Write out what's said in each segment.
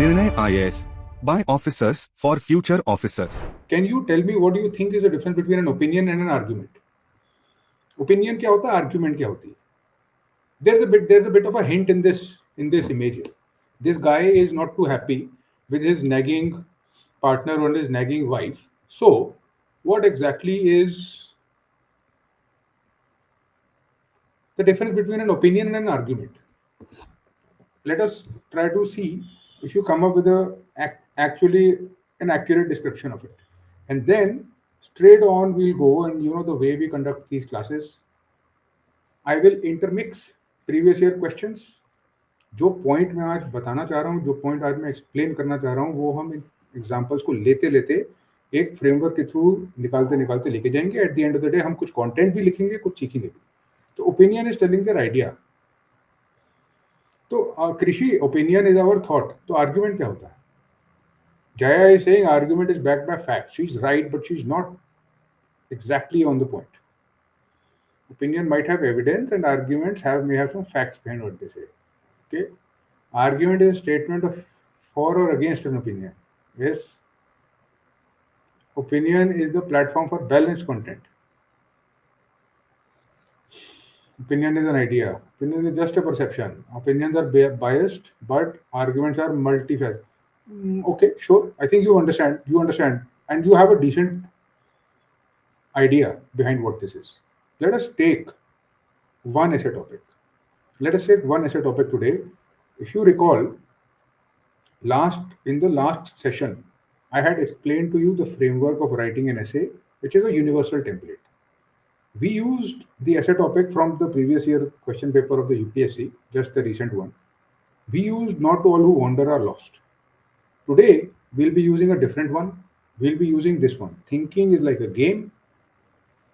NIRNAY IAS by officers for future officers. Can you tell me what do you think is the difference between an opinion and an argument? Opinion क्या होता है, argument क्या होती है? There's a bit of a hint in this image here. This guy is not too happy with his nagging partner or his nagging wife. So, what exactly is the difference between an opinion and an argument? Let us try to see if you come up with actually an accurate description of it. And then straight on we'll go, and you know the way we conduct these classes, I will intermix previous year questions. जो point मैं आज बताना चाह रहा हूँ, जो point आज मैं एक्सप्लेन करना चाह रहा हूँ, वो हम एग्जांपल्स को लेते लेते एक फ्रेमवर्क के थ्रू निकालते निकालते लेके जाएंगे. At the end of the day हम कुछ कंटेंट भी लिखेंगे, कुछ सीखेंगे भी. तो opinion is telling their idea. तो कृषि, ओपिनियन इज आवर थॉट. तो आर्ग्यूमेंट क्या होता है? Jaya is saying argument is backed by facts. She's right, but she's not exactly on the point. Opinion might have evidence, and arguments may have some facts behind what they say. Okay, argument is a statement of for or against an opinion. Yes, opinion is the platform for balanced content. Opinion is an idea. Opinion is just a perception. Opinions are biased, but arguments are multifaceted. Okay, sure. I think you understand, and you have a decent idea behind what this is. Let us take one essay topic. Let us take one essay topic today. If you recall, in the last session, I had explained to you the framework of writing an essay, which is a universal template. We used the essay topic from the previous year question paper of the UPSC, just the recent one. We used Not All Who Wander Are Lost. Today, we'll be using a different one. We'll be using this one. Thinking is like a game.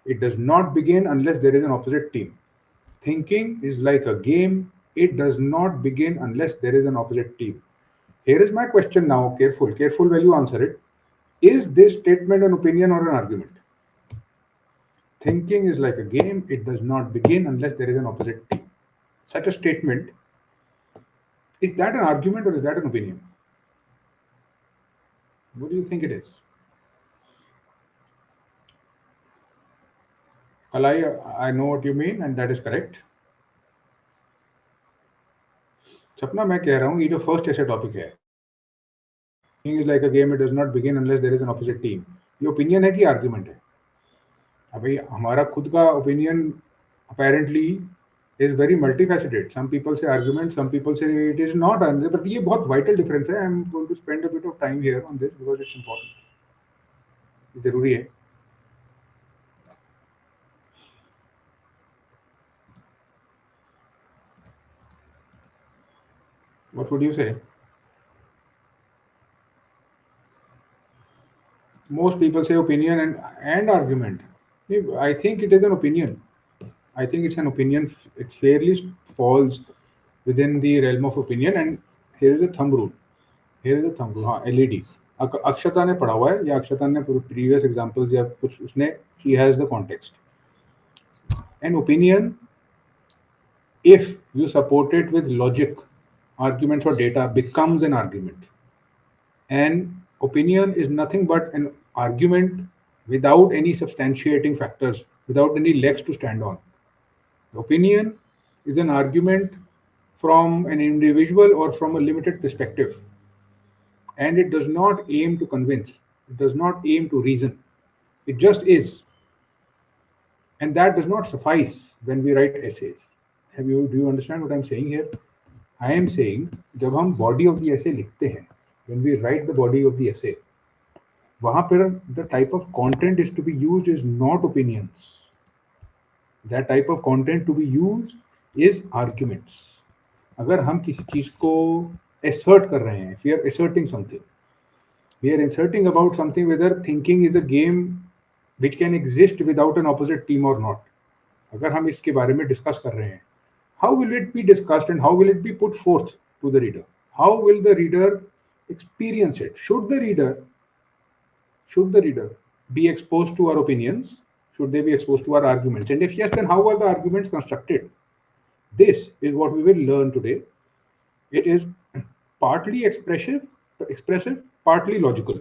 It does not begin unless there is an opposite team. Thinking is like a game. It does not begin unless there is an opposite team. Here is my question now. Careful while you answer it. Is this statement an opinion or an argument? Thinking is like a game. It does not begin unless there is an opposite team. Such a statement, is that an argument or is that an opinion? What do you think it is? Kalai, I know what you mean, and that is correct. Sapna, मैं कह रहा हूँ ये जो first essay topic है, Thinking is like a game, it does not begin unless there is an opposite team. ये opinion है कि argument है? अभी हमारा खुद का opinion apparently is very multifaceted. Some people say argument, some people say it is not, but ये बहुत vital difference है. I'm going to spend a bit of time here on this because it's important. जरूरी है. What would you say? Most people say opinion and argument. I think it is an opinion. I think it's an opinion. It fairly falls within the realm of opinion. And here is a thumb rule. हाँ, LED. अक्षता ने पढ़ा हुआ है या अक्षता ने previous examples या कुछ उसने, she has the context. An opinion, if you support it with logic, arguments or data, becomes an argument. An opinion is nothing but an argument without any substantiating factors, without any legs to stand on. The opinion is an argument from an individual or from a limited perspective, and it does not aim to convince, it does not aim to reason, it just is. And that does not suffice when we write essays. Do you understand what I'm saying here? I am saying, जब हम body of the essay लिखते हैं, when we write the body of the essay, वहाँ पर the type of content is to be used is not opinions. That type of content to be used is arguments. अगर हम किसी चीज को assert कर रहे हैं, if we are asserting something, we are asserting about something whether thinking is a game which can exist without an opposite team or not. अगर हम इसके बारे में discuss कर रहे हैं, how will it be discussed and how will it be put forth to the reader? How will the reader experience it? Should the reader be exposed to our opinions? Should they be exposed to our arguments? And if yes, then how are the arguments constructed? This is what we will learn today. It is partly expressive expressive, partly logical.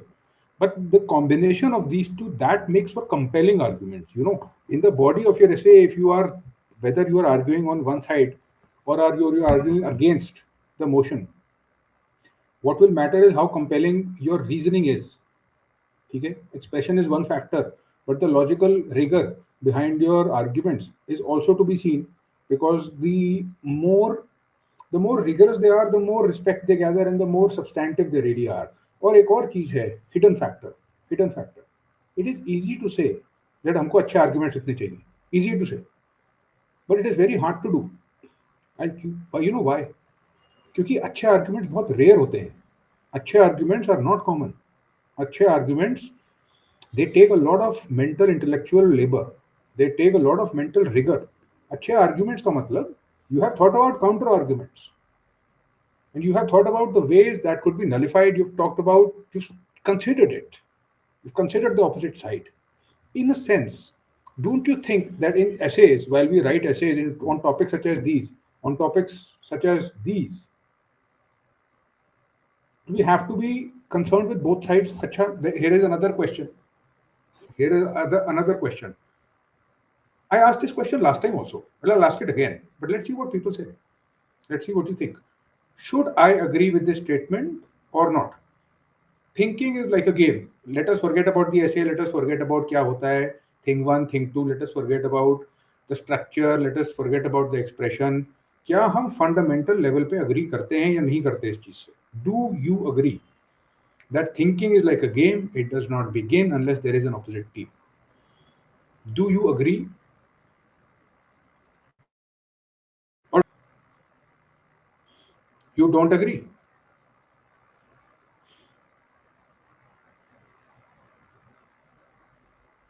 But the combination of these two, that makes for compelling arguments. In the body of your essay, if you are, whether you are arguing on one side or are you arguing against the motion, what will matter is how compelling your reasoning is. Okay? Expression is one factor, but the logical rigor behind your arguments is also to be seen, because the more rigorous they are, the more respect they gather and the more substantive they really are. और एक और चीज है, hidden factor. Hidden factor. It is easy to say that हमको अच्छे arguments लिखने चाहिए. Easy to say, but it is very hard to do. And you know why? क्योंकि अच्छे arguments बहुत rare होते हैं. अच्छे arguments are not common. अच्छे arguments, they take a lot of mental intellectual labor. They take a lot of mental rigor. अच्छे arguments का मतलब, you have thought about counter arguments. And you have thought about the ways that could be nullified. You've talked about, you've considered it. You've considered the opposite side. In a sense, don't you think that in essays, while we write essays on topics such as these, we have to be concerned with both sides? Here is another question. Another question. I asked this question last time also. Well, I'll ask it again. But let's see what people say. Let's see what you think. Should I agree with this statement or not? Thinking is like a game. Let us forget about the essay. Let us forget about क्या होता है. Thing 1, thing 2. Let us forget about the structure. Let us forget about the expression. क्या हम fundamental level पे agree करते हैं या नहीं करते इस चीज से? Do you agree that thinking is like a game? It does not begin unless there is an opposite team. Do you agree? Or you don't agree?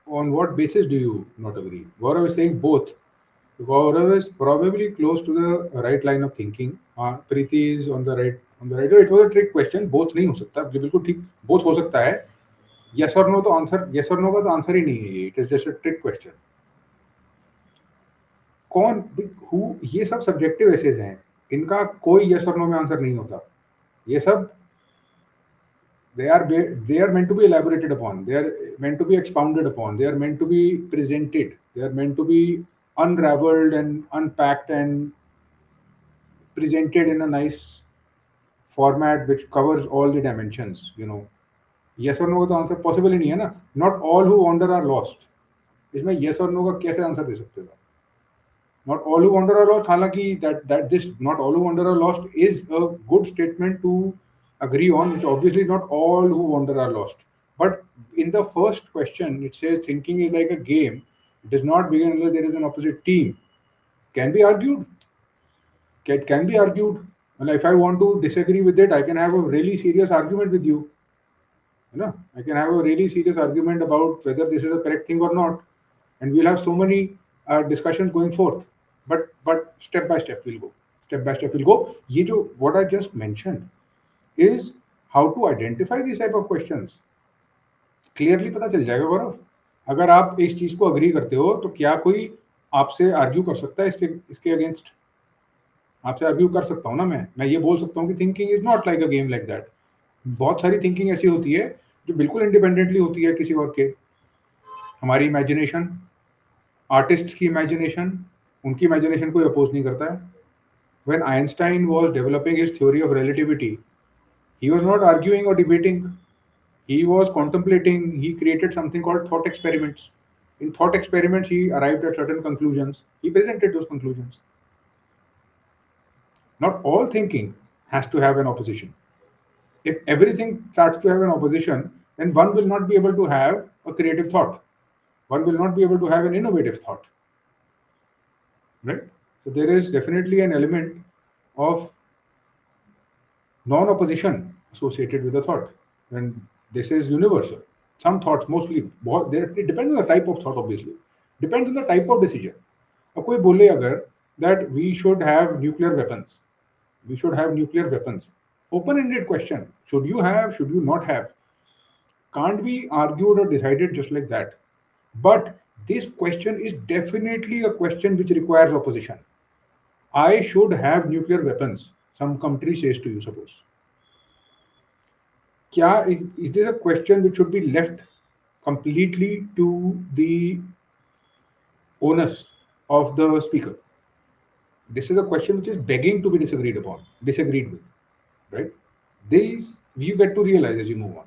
On what basis do you not agree? Gaurav is saying both. Gaurav is probably close to the right line of thinking. Preeti is on the right. It was a trick question. Both नहीं हो सकता. बिल्कुल ठीक. Both हो सकता है. Yes or no तो answer, yes or no का तो आंसर ही नहीं है. It is just a trick question. ये सब सब्जेक्टिव एसेज हैं. इनका कोई yes or no में आंसर नहीं होता. ये सब they are meant to be elaborated upon. They are meant to be expounded upon. They are meant to be presented. They are meant to be unraveled and unpacked and presented in a nice format which covers all the dimensions. Yes or no का तो answer possible ही नहीं है ना. Not all who wander are lost. इसमें yes or no का कैसे answer दे सकते हो? Not all who wander are lost. हालांकि that this not all who wander are lost is a good statement to agree on, which obviously not all who wander are lost. But in the first question, it says thinking is like a game. It does not begin unless there is an opposite team. Can be argued. It can be argued. And if I want to disagree with it, I can have a really serious argument with you. I can have a really serious argument about whether this is a correct thing or not. And we'll have so many discussions going forth. But step by step we'll go. Step by step we'll go. What I just mentioned is how to identify these type of questions. Clearly पता चल जाएगा गौरव. अगर आप इस चीज को agree करते हो तो क्या कोई आपसे आर्ग्यू कर सकता है इसके अगेंस्ट? आपसे आर्ग्यू कर सकता हूँ ना मैं ये बोल सकता हूँ कि thinking is not like a game like that. बहुत सारी थिंकिंग ऐसी होती है जो बिल्कुल इंडिपेंडेंटली होती है किसी और के. हमारी इमेजिनेशन, आर्टिस्ट की इमेजिनेशन, उनकी इमेजिनेशन कोई अपोज नहीं करता है. When Einstein was developing his theory of relativity, he was not arguing or debating. He was contemplating. He created something called thought experiments. In thought experiments, he arrived at certain conclusions. He presented those conclusions. Not all thinking has to have an opposition. If everything starts to have an opposition, then one will not be able to have a creative thought. One will not be able to have an innovative thought. Right? So there is definitely an element of non-opposition associated with the thought. And this is universal. Some thoughts, mostly, it depends on the type of thought, obviously. Depends on the type of decision. अब कोई बोले अगर that we should have nuclear weapons. We should have nuclear weapons. Open-ended question. Should you have, should you not have? Can't be argued or decided just like that. But this question is definitely a question which requires opposition. I should have nuclear weapons. Some country says to you, suppose. is this a question which should be left completely to the onus of the speaker? This is a question which is begging to be disagreed with, right? These you get to realize as you move on.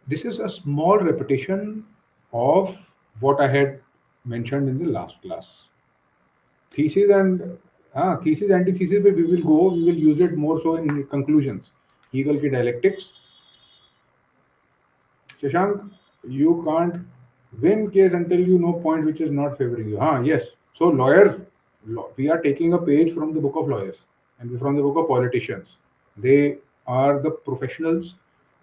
This is a small repetition of what I had mentioned in the last class. Thesis and thesis, antithesis, we will go. We will use it more so in conclusions. 𝐔𝐿 की dialectics. Shashank, you can't win case until you know point which is not favoring you. Yes. So lawyers, we are taking a page from the book of lawyers and from the book of politicians. They are the professionals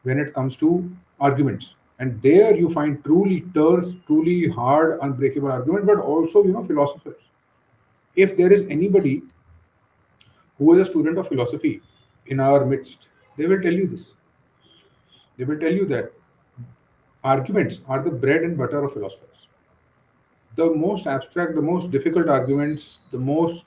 when it comes to arguments. And there you find truly terse, truly hard, unbreakable argument, but also, philosophers. If there is anybody who is a student of philosophy in our midst, they will tell you this. They will tell you that arguments are the bread and butter of philosophers. The most abstract, the most difficult arguments, the most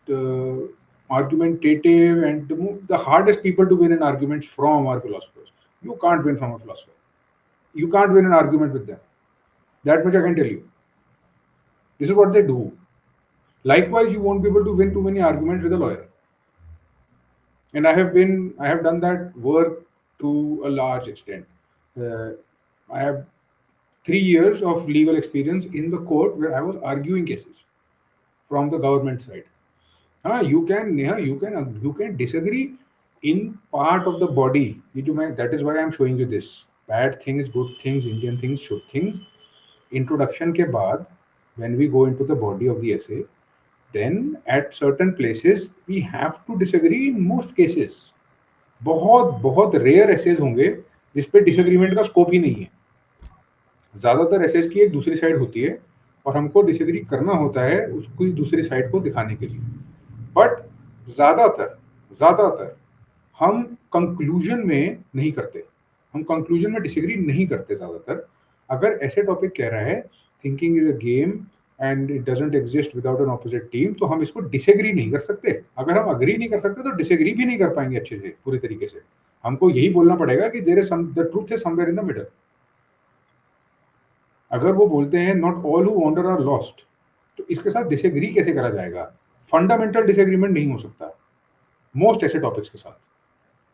argumentative, and the hardest people to win an argument from are philosophers. You can't win from a philosopher. You can't win an argument with them. That much I can tell you. This is what they do. Likewise, you won't be able to win too many arguments with a lawyer. And I have done that work to a large extent. I have 3 years of legal experience in the court where I was arguing cases from the government side. You can disagree in part of the body. That is why I am showing you this. Bad things, good things, Indian things, should things. Introduction ke baad, when we go into the body of the essay, then at certain places we have to disagree in most cases. बहुत rare essays होंगे जिस पे disagreement का scope ही नहीं है. ज्यादातर essays की एक दूसरी साइड होती है और हमको डिसएग्री करना होता है उसको दूसरी साइड को दिखाने के लिए. बट ज्यादातर हम कंक्लूजन में नहीं करते, हम कंक्लूजन में डिसएग्री नहीं करते ज्यादातर. अगर ऐसे टॉपिक कह रहा है thinking is a game and it doesn't exist without an opposite team, तो हम इसको डिसएग्री नहीं कर सकते. अगर हम अग्री नहीं कर सकते तो डिसएग्री भी नहीं कर पाएंगे अच्छे से, पूरी तरीके से. हमको यही बोलना पड़ेगा कि there is the truth is somewhere in the middle. अगर वो बोलते हैं not all who wander are lost, तो इसके साथ डिसएग्री कैसे करा जाएगा? फंडामेंटल डिसएग्रीमेंट नहीं हो सकता मोस्ट ऐसे टॉपिक्स के साथ,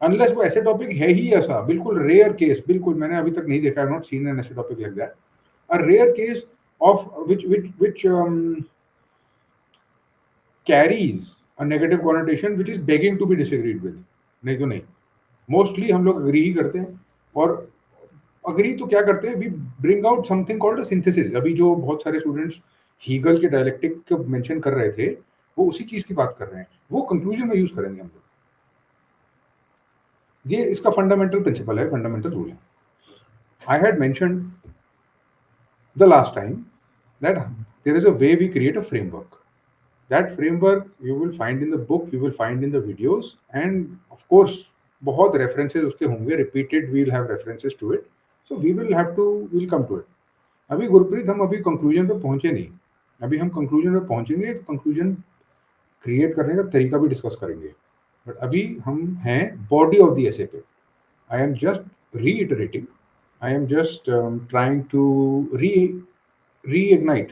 अनलेस वो ऐसे टॉपिक है ही ऐसा. बिल्कुल रेयर केस, बिल्कुल मैंने अभी तक नहीं देखा, आई नॉट सीन एन ऐसे topic like that. A rare case of which carries a negative connotation which is begging to be disagreed with. नहीं तो नहीं, मोस्टली हम लोग अग्री ही करते हैं. और अग्री तो क्या करते हैं, we bring out something called a synthesis. अभी जो बहुत सारे स्टूडेंट्स हीगल के डायलेक्टिक को मेंशन कर रहे थे, वो उसी चीज की बात कर रहे हैं, वो कंक्लूजन में यूज करेंगे हम लोग. ये इसका फंडामेंटल प्रिंसिपल है, फंडामेंटल रूल है. I had mentioned the last time that there is a way we create a framework. That framework you will find in the book, you will find in the videos, and of course बहुत references उसके होंगे, repeated we'll have references to it, so we'll come to it. अभी गुरप्रीत हम अभी conclusion पे पहुंचे नहीं. अभी हम conclusion पे पहुंचेंगे तो conclusion create करने का तरीका भी discuss करेंगे. But अभी हम हैं body of the essay पे. I am just reiterating, I am just trying to reignite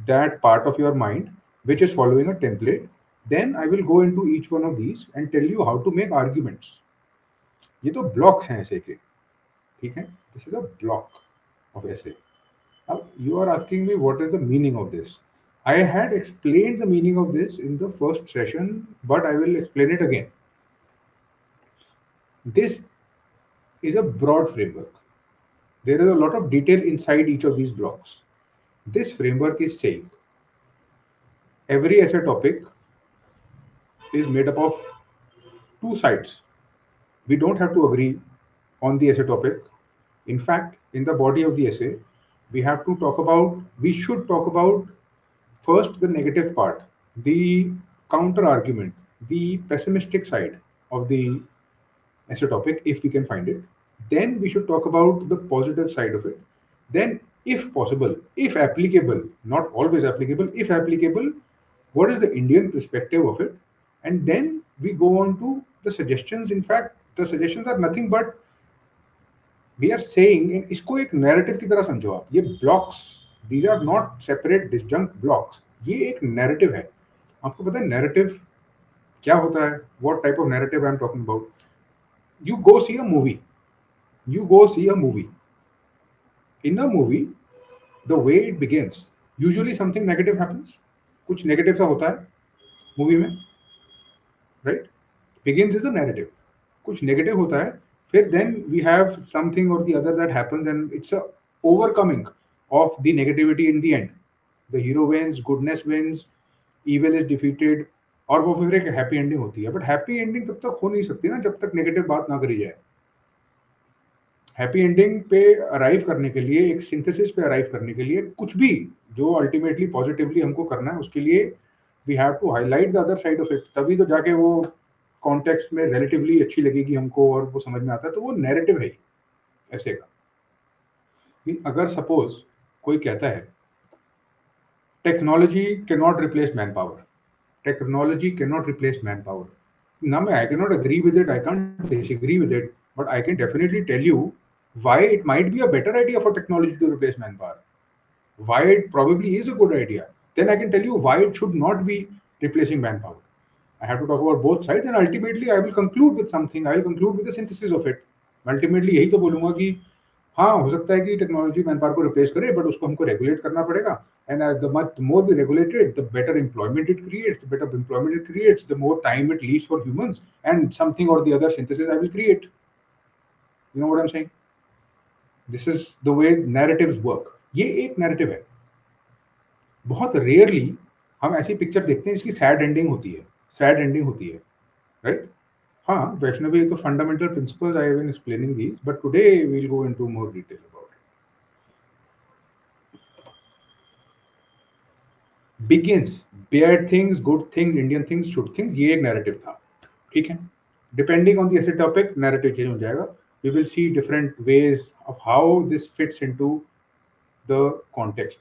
that part of your mind which is following a template. Then I will go into each one of these and tell you how to make arguments. ये तो blocks हैं essay के, ठीक है? This is a block of essay. Now you are asking me what is the meaning of this. I had explained the meaning of this in the first session, but I will explain it again. This is a broad framework. There is a lot of detail inside each of these blocks. This framework is saying every essay topic is made up of two sides. We don't have to agree on the essay topic. In fact, in the body of the essay, we should talk about first the negative part, the counter argument, the pessimistic side of the essay topic, if we can find it. Then we should talk about the positive side of it. Then, if possible, if applicable, not always applicable, if applicable, what is the Indian perspective of it? And then we go on to the suggestions. In fact, the suggestions are nothing but we are saying, इसको एक narrative की तरह समझो आप. ये blocks, these are not separate disjunct blocks. ये एक narrative है. आपको पता है narrative क्या होता है? What type of narrative I am talking about? You go see a movie. You go see a movie. In a movie, the way it begins, usually something negative happens. कुछ negative सा होता है movie में, right? Begins is a narrative. कुछ negative होता है, फिर then we have something or the other that happens, and it's a overcoming of the negativity in the end. The hero wins, goodness wins, evil is defeated, और वो फिर एक happy ending होती है. बट हैप्पी एंडिंग तब तक हो नहीं सकती ना जब तक नेगेटिव बात ना करी जाए. हैप्पी एंडिंग पे अराइव करने के लिए, एक सिंथेसिस पे अराइव करने के लिए, कुछ भी जो अल्टीमेटली पॉजिटिवली हमको करना है, उसके लिए we have to highlight the other side of it. तभी तो जाके वो कॉन्टेक्स्ट में रिलेटिवली अच्छी लगेगी हमको और वो समझ में आता है. तो वो नैरेटिव है ऐसे का. अगर सपोज कोई कहता है technology can not replace man power, technology can not replace man power. Now, I cannot agree with it, I can't disagree with it, but I can definitely tell you why it might be a better idea for technology to replace manpower. Why it probably is a good idea. Then I can tell you why it should not be replacing manpower. I have to talk about both sides, and ultimately I will conclude with something. I will conclude with a synthesis of it. Ultimately यही तो बोलूँगा कि हाँ हो सकता है कि technology manpower को रिप्लेस करे, बट उसको हमको रेगुलेट करना पड़ेगा. And the more we regulate it, the better employment it creates. The better employment it creates, the more time it leaves for humans, and something or the other synthesis I will create. You know what I'm saying? This is the way narratives work. ये एक narrative है. बहुत rarely हम ऐसी picture देखते हैं इसकी sad ending होती है. Sad ending होती है, right? हाँ, वैष्णवी तो fundamental principles I have been explaining these, but today we'll go into more detail about it. Begins, bad things, good things, Indian things, should things, ये एक narrative था. ठीक है. Depending on the essay topic, narrative change हो जाएगा. We will see different ways of how this fits into the context.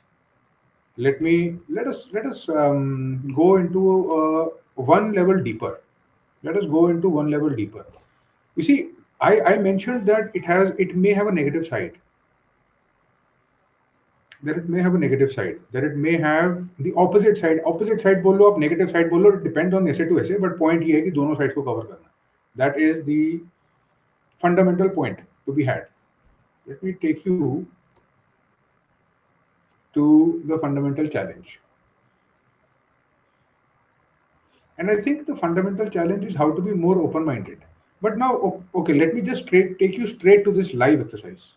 Let us go into one level deeper. Let us go into one level deeper. You see, I mentioned that it may have a negative side. That it may have a negative side. That it may have the opposite side. Opposite side बोल लो आप, negative side बोल लो. It depends on essay to essay. But point ये है कि दोनों sides को cover करना. That is the fundamental point to be had. Let me take you to the fundamental challenge. And I think the fundamental challenge is how to be more open-minded. But now, okay, let me just take you straight to this live exercise.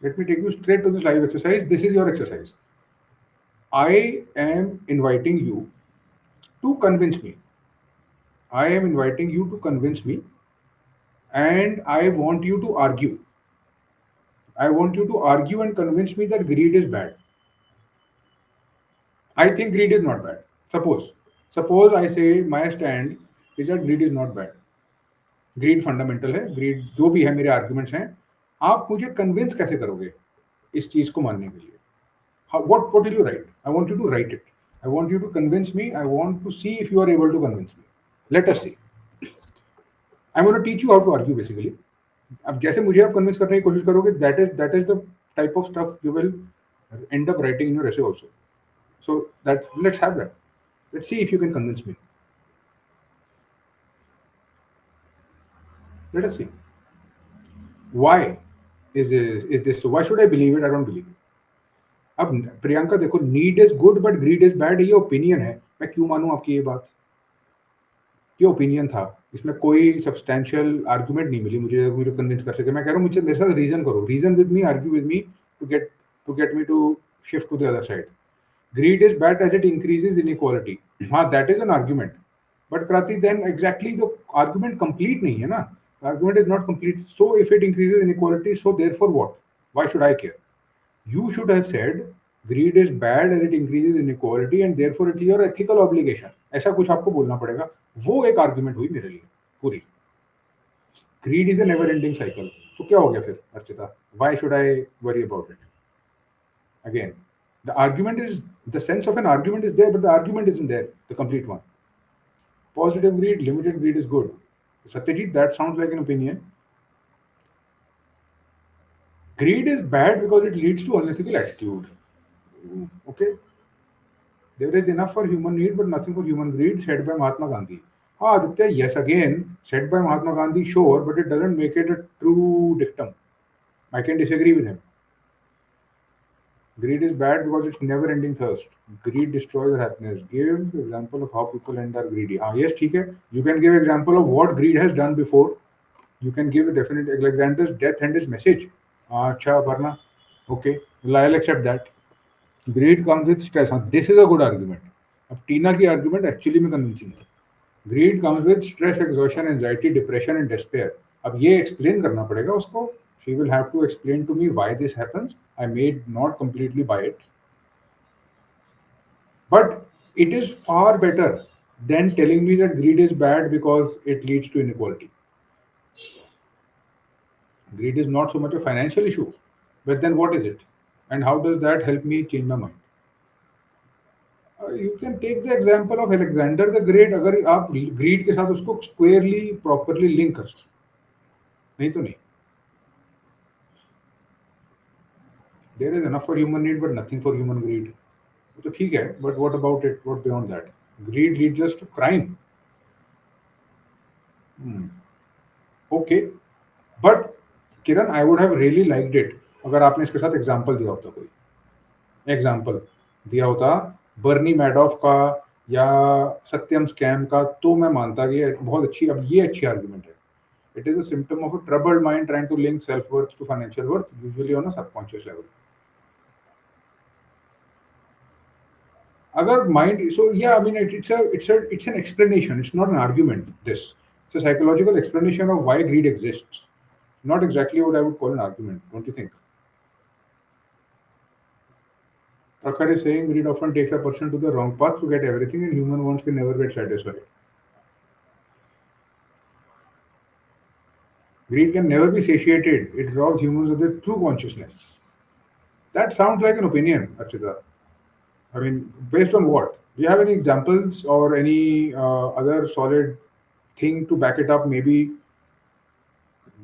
Let me take you straight to this live exercise. This is your exercise. I am inviting you to convince me. I am inviting you to convince me, and I want you to argue. I want you to argue and convince me that greed is bad. I think greed is not bad. Suppose I say my stand is that greed is not bad. Greed fundamental है. Greed जो भी है मेरे arguments हैं. आप मुझे convince कैसे करोगे इस चीज को मानने के लिए? What will you write? I want you to write it. I want you to convince me. I want to see if you are able to convince me. Let us see. I'm going to teach you how to argue basically. अब जैसे मुझे आप convince करने की कोशिश करोगे, that is the type of stuff you will end up writing in your essay also. So let's have that. Let's see if you can convince me. Let us see. Why is this so? Why should I believe it? I don't believe it. अब प्रियंका देखो, need is good but grid is bad, ये opinion है. मैं क्यों मानूं आपकी ये बात? ये ओपिनियन था, इसमें कोई सब्सटेंशियल आर्गुमेंट नहीं मिली मुझे कन्विंस कर सके. मैं कह रहा हूँ मुझे मेरे साथ रीजन करो, reason with me, argue with me to get me to shift to the other side. Greed is bad as it increases inequality. हाँ, that is an argument, but क्रांति then exactly the argument complete नहीं है ना. Argument is not complete. So if it increases inequality, so therefore what? Why should I care? You should have said greed is bad and it increases inequality and therefore it is your ethical obligation. ऐसा कुछ आपको बोलना पड़ेगा. वो एक argument हुई मेरे लिए पूरी. Greed is a never-ending cycle. तो क्या हो गया फिर Archita? Why should I worry about it? Again, the argument is, the sense of an argument is there, but the argument isn't there, the complete one. Positive greed, limited greed is good. Satyajit, that sounds like an opinion. Greed is bad because it leads to unethical attitude. Okay, there is enough for human need, but nothing for human greed, said by Mahatma Gandhi. Ah, Aditya, yes, again, said by Mahatma Gandhi, sure, but it doesn't make it a true dictum. I can disagree with him. Greed is bad because it's never-ending thirst. Greed destroys happiness. Give example of how people end are greedy. Ah, yes, ठीक है. You can give example of what greed has done before. You can give a definite Alexander's death and his message. अच्छा, Aparna. Okay, well, I'll accept that. Greed comes with stress. This is a good argument. अब टीना की argument actually में convincing है. Greed comes with stress, exhaustion, anxiety, depression, and despair. अब ये explain करना पड़ेगा उसको. She will have to explain to me why this happens. I may not completely buy it, but it is far better than telling me that greed is bad because it leads to inequality. Greed is not so much a financial issue, but then what is it? And how does that help me change my mind? You can take the example of Alexander the Great. अगर आप greed के साथ उसको squarely properly link कर सकते, नहीं तो नहीं. There is enough for human need, but nothing for human greed. तो ठीक है, but what about it? What beyond that? Greed leads us to crime. Okay, but Kiran, I would have really liked it अगर आपने इसके साथ example दिया होता, कोई एग्जाम्पल दिया होता बर्नी मैडॉफ का या सत्यम स्कैम का, तो मैं मानता कि बहुत अच्छी, अब ये अच्छी आर्गुमेंट है. It is a symptom of a troubled mind trying to link self worth to financial worth, usually on a subconscious level. अगर mind, so yeah I mean it's an explanation, it's not an argument. This, it's a psychological explanation of why greed exists, not exactly what I would call an argument, don't you think? Prakhar is saying greed often takes a person to the wrong path to get everything, and human wants can never get satisfied. Greed can never be satiated. It robs humans of their true consciousness. That sounds like an opinion, Archita. I mean, based on what? Do you have any examples or any other solid thing to back it up? Maybe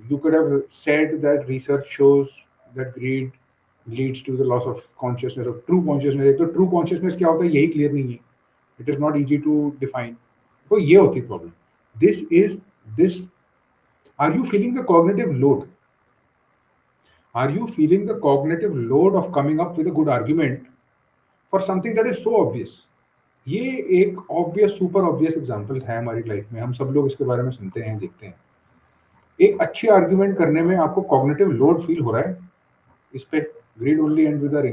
you could have said that research shows that greed leads to the loss of consciousness, of true consciousness. एक तो true consciousness क्या होता है यही clear नहीं है. It is not easy to define. तो ये होती है problem. This. Are you feeling the cognitive load? Are you feeling the cognitive load of coming up with a good argument for something that is so obvious? ये एक obvious, super obvious example है हमारी life में. हम सब लोग इसके बारे में सुनते हैं, देखते हैं. एक अच्छी आर्ग्यूमेंट करने में आपको कॉग्निटिव लोड फील हो रहा है इस पे. Greed only end with our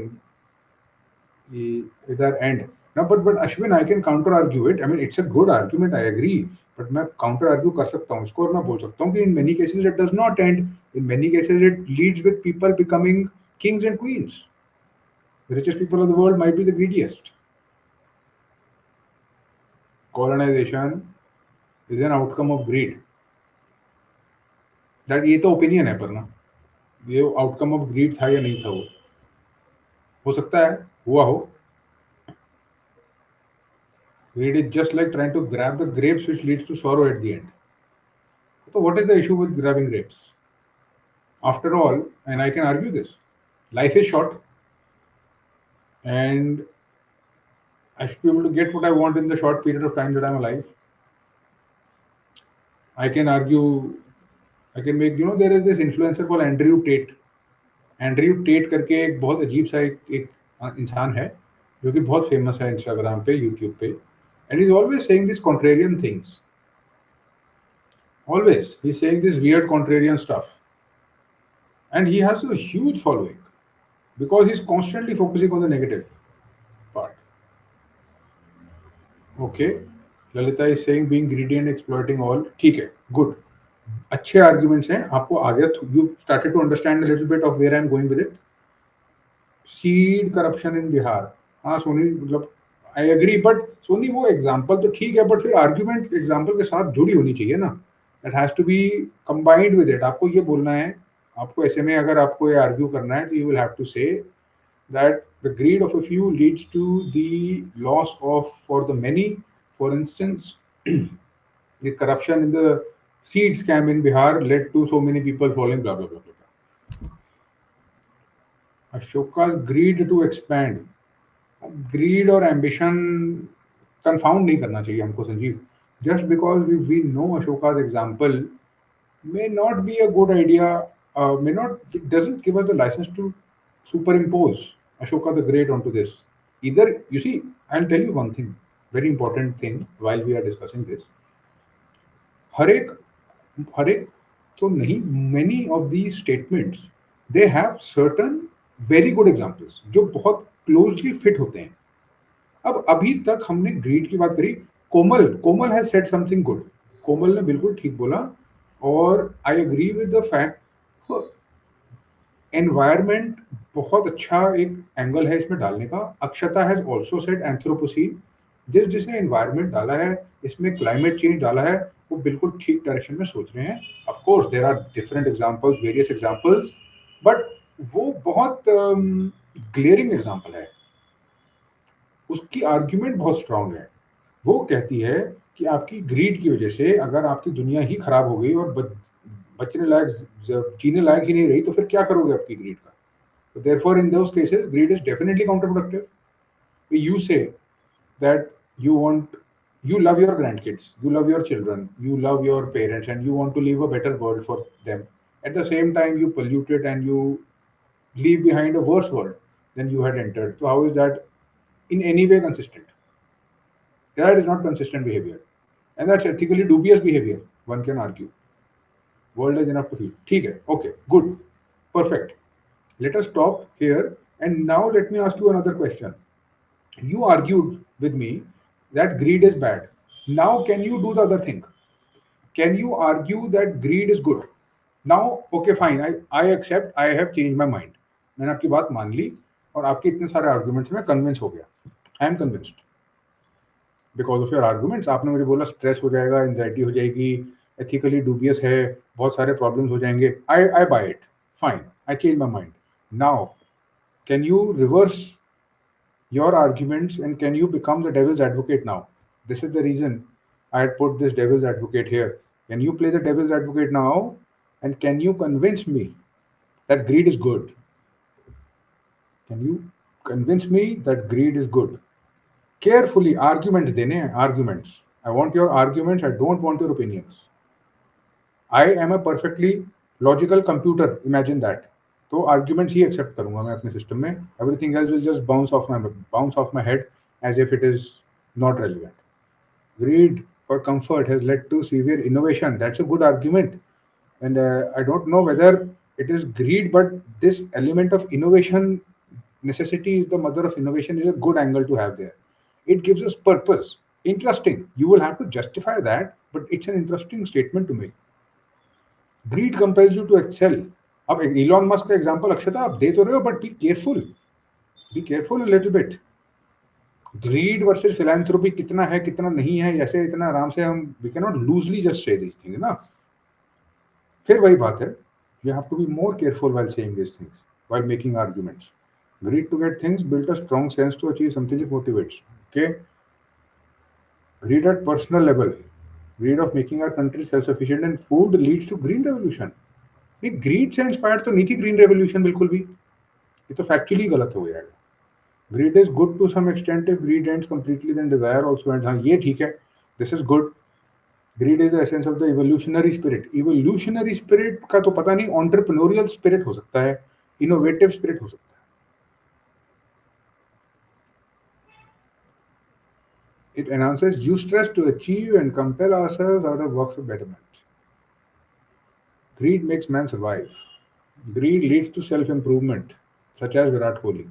end. Now, but Ashwin, I can counter argue it. I mean, it's a good argument. I agree. But मैं counter argue कर सकता हूँ इसको, और मैं बोल सकता हूँ कि in many cases it does not end. In many cases it leads with people becoming kings and queens. The richest people of the world might be the greediest. Colonization is an outcome of greed. That ये तो opinion है, पर ना ये outcome of greed था या नहीं था, वो हो सकता है हुआ हो. Greed is just like trying to grab the grapes, which leads to sorrow at the end. So what is the issue with grabbing grapes? After all, and I can argue this, life is short, and I should be able to get what I want in the short period of time that I'm alive. I can argue, I can make, there is this influencer called Andrew Tate. Andrew Tate करके एक बहुत अजीब सा एक इंसान है जो कि बहुत फेमस है इंस्टाग्राम पे, यूट्यूब पे, and he's always saying these contrarian things. Always, he's saying this weird contrarian stuff, and he has a huge following because he's constantly focusing on the negative part. Okay, Lalita is saying being greedy and exploiting all. ठीक है, good. अच्छे arguments हैं, आपको आ गया. You started to understand a little bit of where I'm going with it. Seed corruption in Bihar. हाँ सोनी, मतलब I agree, but Soni वो example तो ठीक है, but फिर argument example के साथ जुड़ी होनी चाहिए ना. That has to be combined with it. आपको ये बोलना है, आपको ऐसे में अगर आपको ये argue करना है, तो you will have to say that the greed of a few leads to the loss of for the many. For instance, the corruption in the seed scam in Bihar led to so many people falling, blah blah blah blah. Ashoka's greed to expand. Greed और ambition confound नहीं करना चाहिए हमको Sanjeev. Just because we know Ashoka's example may not be a good idea, it doesn't give us the license to superimpose Ashoka the Great onto this. Either, you see, I'll tell you one thing, very important thing while we are discussing this. हर एक तो नहीं, many of these statements, they have certain very good examples जो बहुत closely fit होते हैं. अब अभी तक हमने ग्रीड की बात करी. Komal has said something good. Komal ने बिल्कुल ठीक बोला और I agree with the fact environment बहुत अच्छा एक एंगल है इसमें डालने का. Akshata has also said anthropocene. जिसने एनवायरमेंट डाला है, इसमें क्लाइमेट चेंज डाला है, वो बिल्कुल ठीक डायरेक्शन में सोच रहे हैं. Of course there are different examples, various examples, but वो बहुत ग्लेयरिंग एग्जांपल है. उसकी आर्ग्यूमेंट बहुत स्ट्रांग है. वो कहती है कि आपकी ग्रीड की वजह से अगर आपकी दुनिया ही खराब हो गई और बचने लायक, जीने लायक ही नहीं रही, तो फिर क्या करोगे आपकी ग्रीड का. तो therefore in those cases greed is definitely counterproductive. You say that you love your grandkids, you love your children, you love your parents, and you want to leave a better world for them. At the same time, you pollute it and you leave behind a worse world than you had entered. So how is that in any way consistent? That is not consistent behavior, and that's ethically dubious behavior, one can argue. World is enough to feel. ठीक है, okay, good, perfect. Let us stop here, and now let me ask you another question. You argued with me that greed is bad. Now can you do the other thing? Can you argue that greed is good? Now, okay, fine, I accept, I have changed my mind. मैंने आपकी बात मान ली और आपके इतने सारे arguments में convince हो गया. I am convinced because of your arguments. आपने मुझे बोला स्ट्रेस हो जाएगा, एंजाइटी हो जाएगी, एथिकली डूबियस है, बहुत सारे प्रॉब्लम्स हो जाएंगे. I buy it, fine, I change my mind. Now can you reverse your arguments and can you become the devil's advocate now? This is the reason I had put this devil's advocate here. Can you play the devil's advocate now and can you convince me that greed is good? Can you convince me that greed is good? Carefully, arguments dene hain, arguments. I want your arguments, I don't want your opinions. I am a perfectly logical computer, imagine that. तो arguments ही accept करूंगा मैं अपने system में. Everything else will just bounce off my head as if it is not relevant. Greed for comfort has led to severe innovation. That's a good argument, and I don't know whether it is greed, but this element of innovation, necessity is the mother of innovation, is a good angle to have there. It gives us purpose. Interesting. You will have to justify that, but it's an interesting statement to make. Greed compels you to excel. अब Elon Musk का example Akshata आप दे तो रहे हो, but be careful a little bit. Greed versus philanthropy कितना है कितना नहीं है, ऐसे इतना आराम से हम we can not loosely just say this thing ना. फिर वही बात है, you have to be more careful while saying this things, while making arguments. Greed to get things, built a strong sense to achieve something that motivates. Okay. Greed at personal level. Greed of making our country self-sufficient and food leads to green revolution. नहीं, grid से inspired तो नहीं थी green revolution बिल्कुल भी. ये तो factually गलत हो गया. Greed is good to some extent if greed ends completely then desire also ends. हाँ, ये ठीक है, this is good. Greed is the essence of the evolutionary spirit. Evolutionary spirit का तो पता नहीं, एंटरप्रेन्योरियल स्पिरिट हो सकता है, इनोवेटिव स्पिरिट हो सकता है. It enhances USTRS to achieve and compel ourselves out of works of betterment. Greed makes man survive. Greed leads to self-improvement, such as Virat Kohli.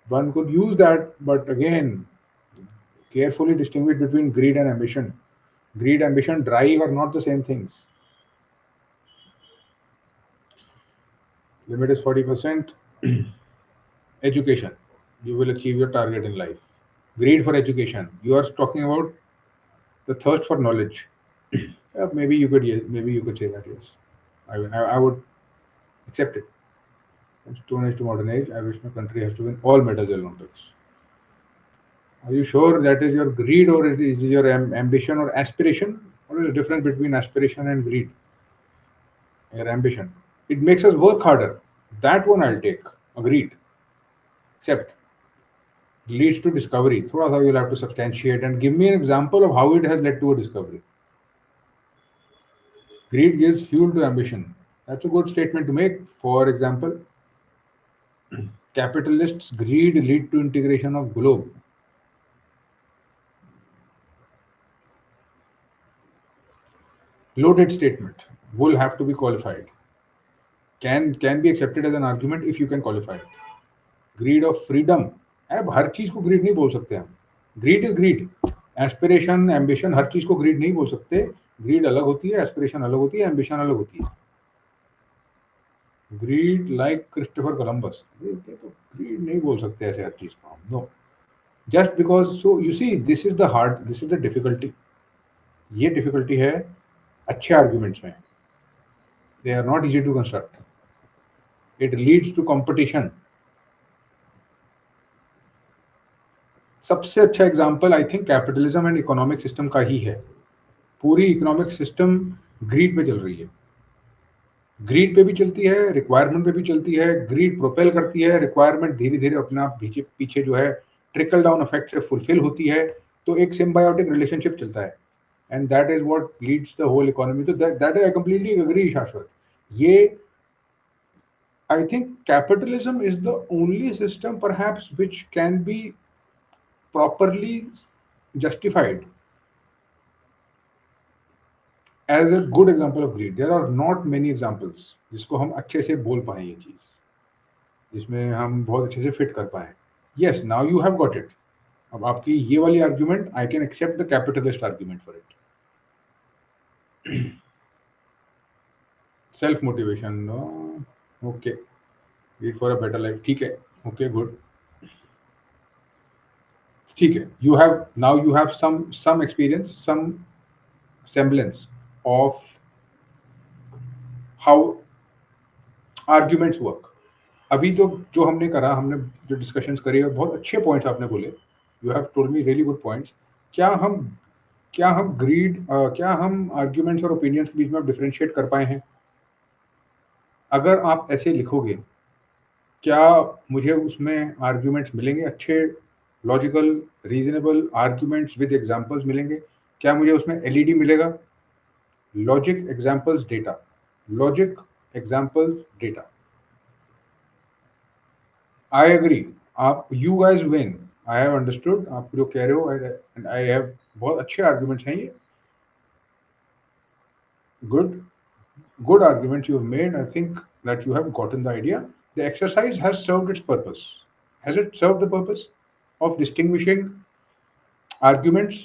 One could use that, but again, carefully distinguish between greed and ambition. Greed, ambition, drive are not the same things. Limit is 40%. Education. You will achieve your target in life. Greed for education. You are talking about the thirst for knowledge. Maybe you could say that, yes. I would accept it. From Stone Age to modern age, I wish my country has to win all medals in Olympics. Are you sure that is your greed or it is your ambition or aspiration? What is the difference between aspiration and greed or ambition? It makes us work harder. That one I'll take. Agreed. Except leads to discovery. थोड़ा सा you'll have to substantiate and give me an example of how it has led to a discovery. Greed gives fuel to ambition. That's a good statement to make. For example, capitalists' greed lead to integration of globe. Loaded statement. Will have to be qualified. Can be accepted as an argument if you can qualify it. Greed of freedom. अब हर चीज को greed नहीं बोल सकते हम. Greed is greed. Aspiration, ambition, हर चीज को greed नहीं बोल सकते. Greed अलग होती है, aspiration अलग होती है, ambition अलग होती है. Greed like Christopher Columbus. तो greed नहीं बोल सकते ऐसे हर चीज को हम. No. Just because, so you see, this is the difficulty. ये difficulty है अच्छे arguments में. They are not easy to construct. It leads to competition. सबसे अच्छा example I think capitalism and economic system का ही है. पूरी इकोनॉमिक सिस्टम ग्रीड पे चल रही है. ग्रीड पे भी चलती है, रिक्वायरमेंट पे भी चलती है. ग्रीड प्रोपेल करती है, रिक्वायरमेंट धीरे धीरे अपना पीछे जो है ट्रिकल डाउन इफेक्ट से फुलफिल होती है. तो एक सिम्बायोटिक रिलेशनशिप चलता है and that is what leads the whole economy. तो that I completely agree Shashwat. ये I think capitalism is the only system perhaps which can be properly justified as a good example of greed. There are not many examples जिसको हम अच्छे से बोल पाए ये चीज, जिसमें हम बहुत अच्छे से फिट कर पाए. Yes, now you have got it. अब आपकी ये वाली argument, I can accept the capitalist argument for it. Self motivation, no. Okay, read for a better life. ठीक है. Okay, good. ठीक है. You have some experience, some semblance of how arguments work. अभी तो जो हमने करा, हमने जो डिस्कशंस करी और बहुत अच्छे पॉइंट्स आपने बोले. You have told me really good points. क्या हम ग्रीड, क्या हम आर्ग्यूमेंट्स और ओपिनियंस के बीच में डिफरेंशिएट कर पाए हैं? अगर आप ऐसे लिखोगे, क्या मुझे उसमें आर्ग्यूमेंट्स मिलेंगे? अच्छे logical reasonable arguments with examples मिलेंगे? क्या मुझे उसमें एलईडी मिलेगा? Logic examples data, logic examples data. I agree. आप you guys win. I have understood आप जो कह रहे हो एंड आई हैव. बहुत अच्छे आर्ग्यूमेंट्स हैं ये. Good arguments you have made. I think that you have gotten the idea. The exercise has served its purpose. Has it served the purpose of distinguishing arguments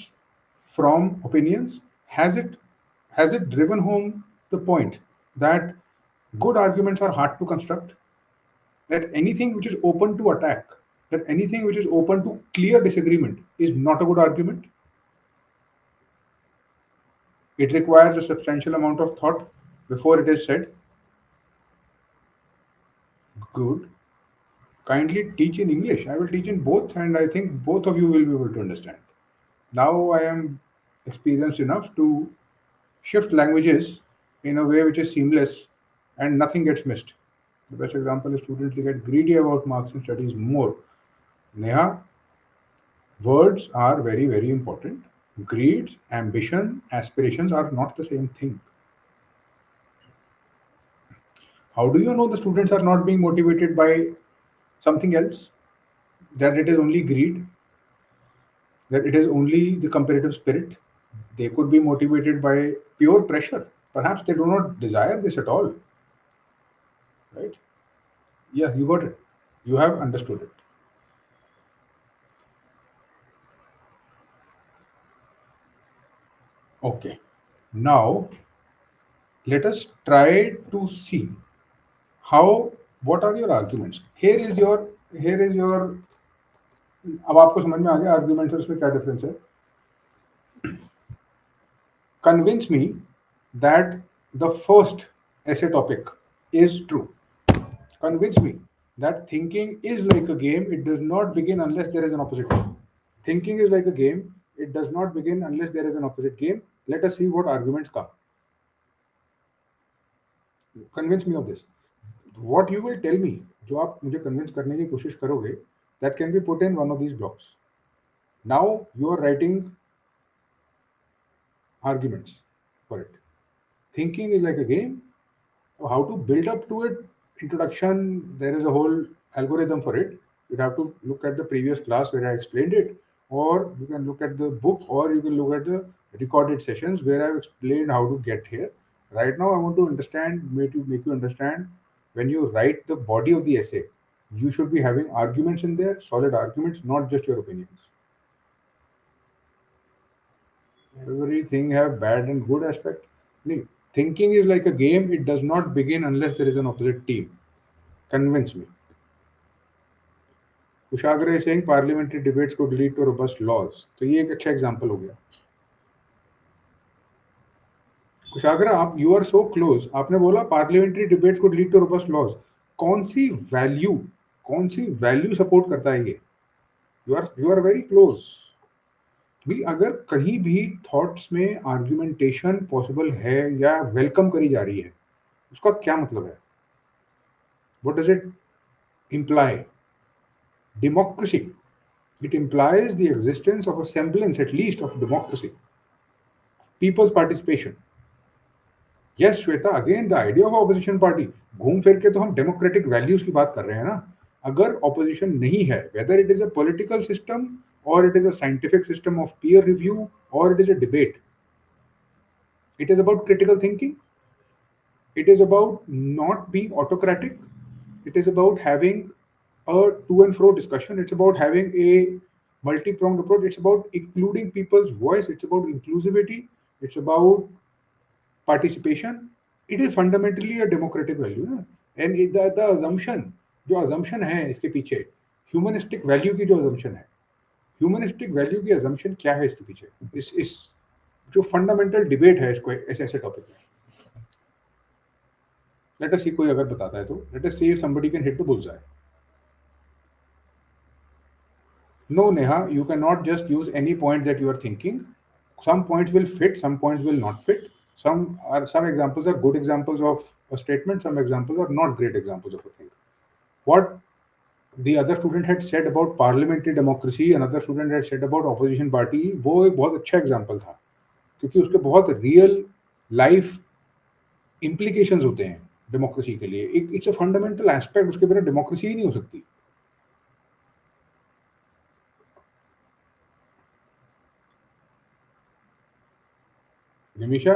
from opinions? Has it driven home the point that good arguments are hard to construct? That anything which is open to attack, that anything which is open to clear disagreement is not a good argument? It requires a substantial amount of thought before it is said. Good. Kindly teach in English. I will teach in both, and I think both of you will be able to understand. Now I am experienced enough to shift languages in a way which is seamless and nothing gets missed. The best example is students, they get greedy about marks and studies more. Neha, words are very, very important. Greed, ambition, aspirations are not the same thing. How do you know the students are not being motivated by something else? That it is only greed? That it is only the competitive spirit? They could be motivated by pure pressure. Perhaps they do not desire this at all. Right? Yeah, you got it. You have understood it. Okay. Now, let us try to see what are your arguments. Here is your अब आपको समझ में आ गया arguments और इसमें क्या difference है. Convince me that the first essay topic is true. Convince me that thinking is like a game. It does not begin unless there is an opposite game. Thinking is like a game. It does not begin unless there is an opposite game. Let us see what arguments come. Convince me of this. What you will tell me, जो आप मुझे convince करने की कोशिश करोगे, that can be put in one of these blocks. Now you are writing arguments for it. Thinking is like a game. How to build up to it? Introduction, there is a whole algorithm for it. You have to look at the previous class where I explained it, or you can look at the book, or you can look at the recorded sessions where I've explained how to get here. Right now, I want to make you understand when you write the body of the essay, you should be having arguments in there, solid arguments, not just your opinions. Everything have bad and good aspect. Thinking is like a game. It does not begin unless there is an opposite team. Convince me. Kushagra is saying parliamentary debates could lead to robust laws. तो ये एक अच्छा example हो गया. कुशाग्र, आप you are so close. आपने बोला parliamentary debates could lead to robust laws. कौन सी वैल्यू सपोर्ट करता है ये? You are very close. भी अगर कहीं भी थॉट्स में आर्ग्यूमेंटेशन पॉसिबल है या वेलकम करी जा रही है, उसका क्या मतलब है? What does it imply? Democracy. It implies the existence of a semblance, at least, of democracy. People's participation. Yes, Shweta, again, the idea of opposition party. घूम फिर के तो हम democratic values की बात कर रहे हैं ना. अगर opposition नहीं है, whether it is a political system or it is a scientific system of peer review or it is a debate, it is about critical thinking. It is about not being autocratic. It is about having a to and fro discussion. It's about having a multi-pronged approach. It's about including people's voice. It's about inclusivity. It's about participation. It is fundamentally a democratic value. ना? And the assumption, जो assumption है इसके पीछे, humanistic value की जो assumption है, humanistic value की assumption क्या है इसके पीछे? इस जो fundamental debate है इसको ऐसे topic में. Let us see कोई अगर बताता है तो. Let us see if somebody can hit the bullseye. No, Neha, you cannot just use any point that you are thinking. Some points will fit, some points will not fit. Some examples are good examples of a statement, some examples are not great examples of a thing. What the other student had said about parliamentary democracy, another student had said about opposition party, वो एक बहुत अच्छा example था, क्योंकि उसके बहुत real life implications होते हैं democracy के लिए. It's a fundamental aspect, उसके बिना democracy ही नहीं हो सकती. निमिषा,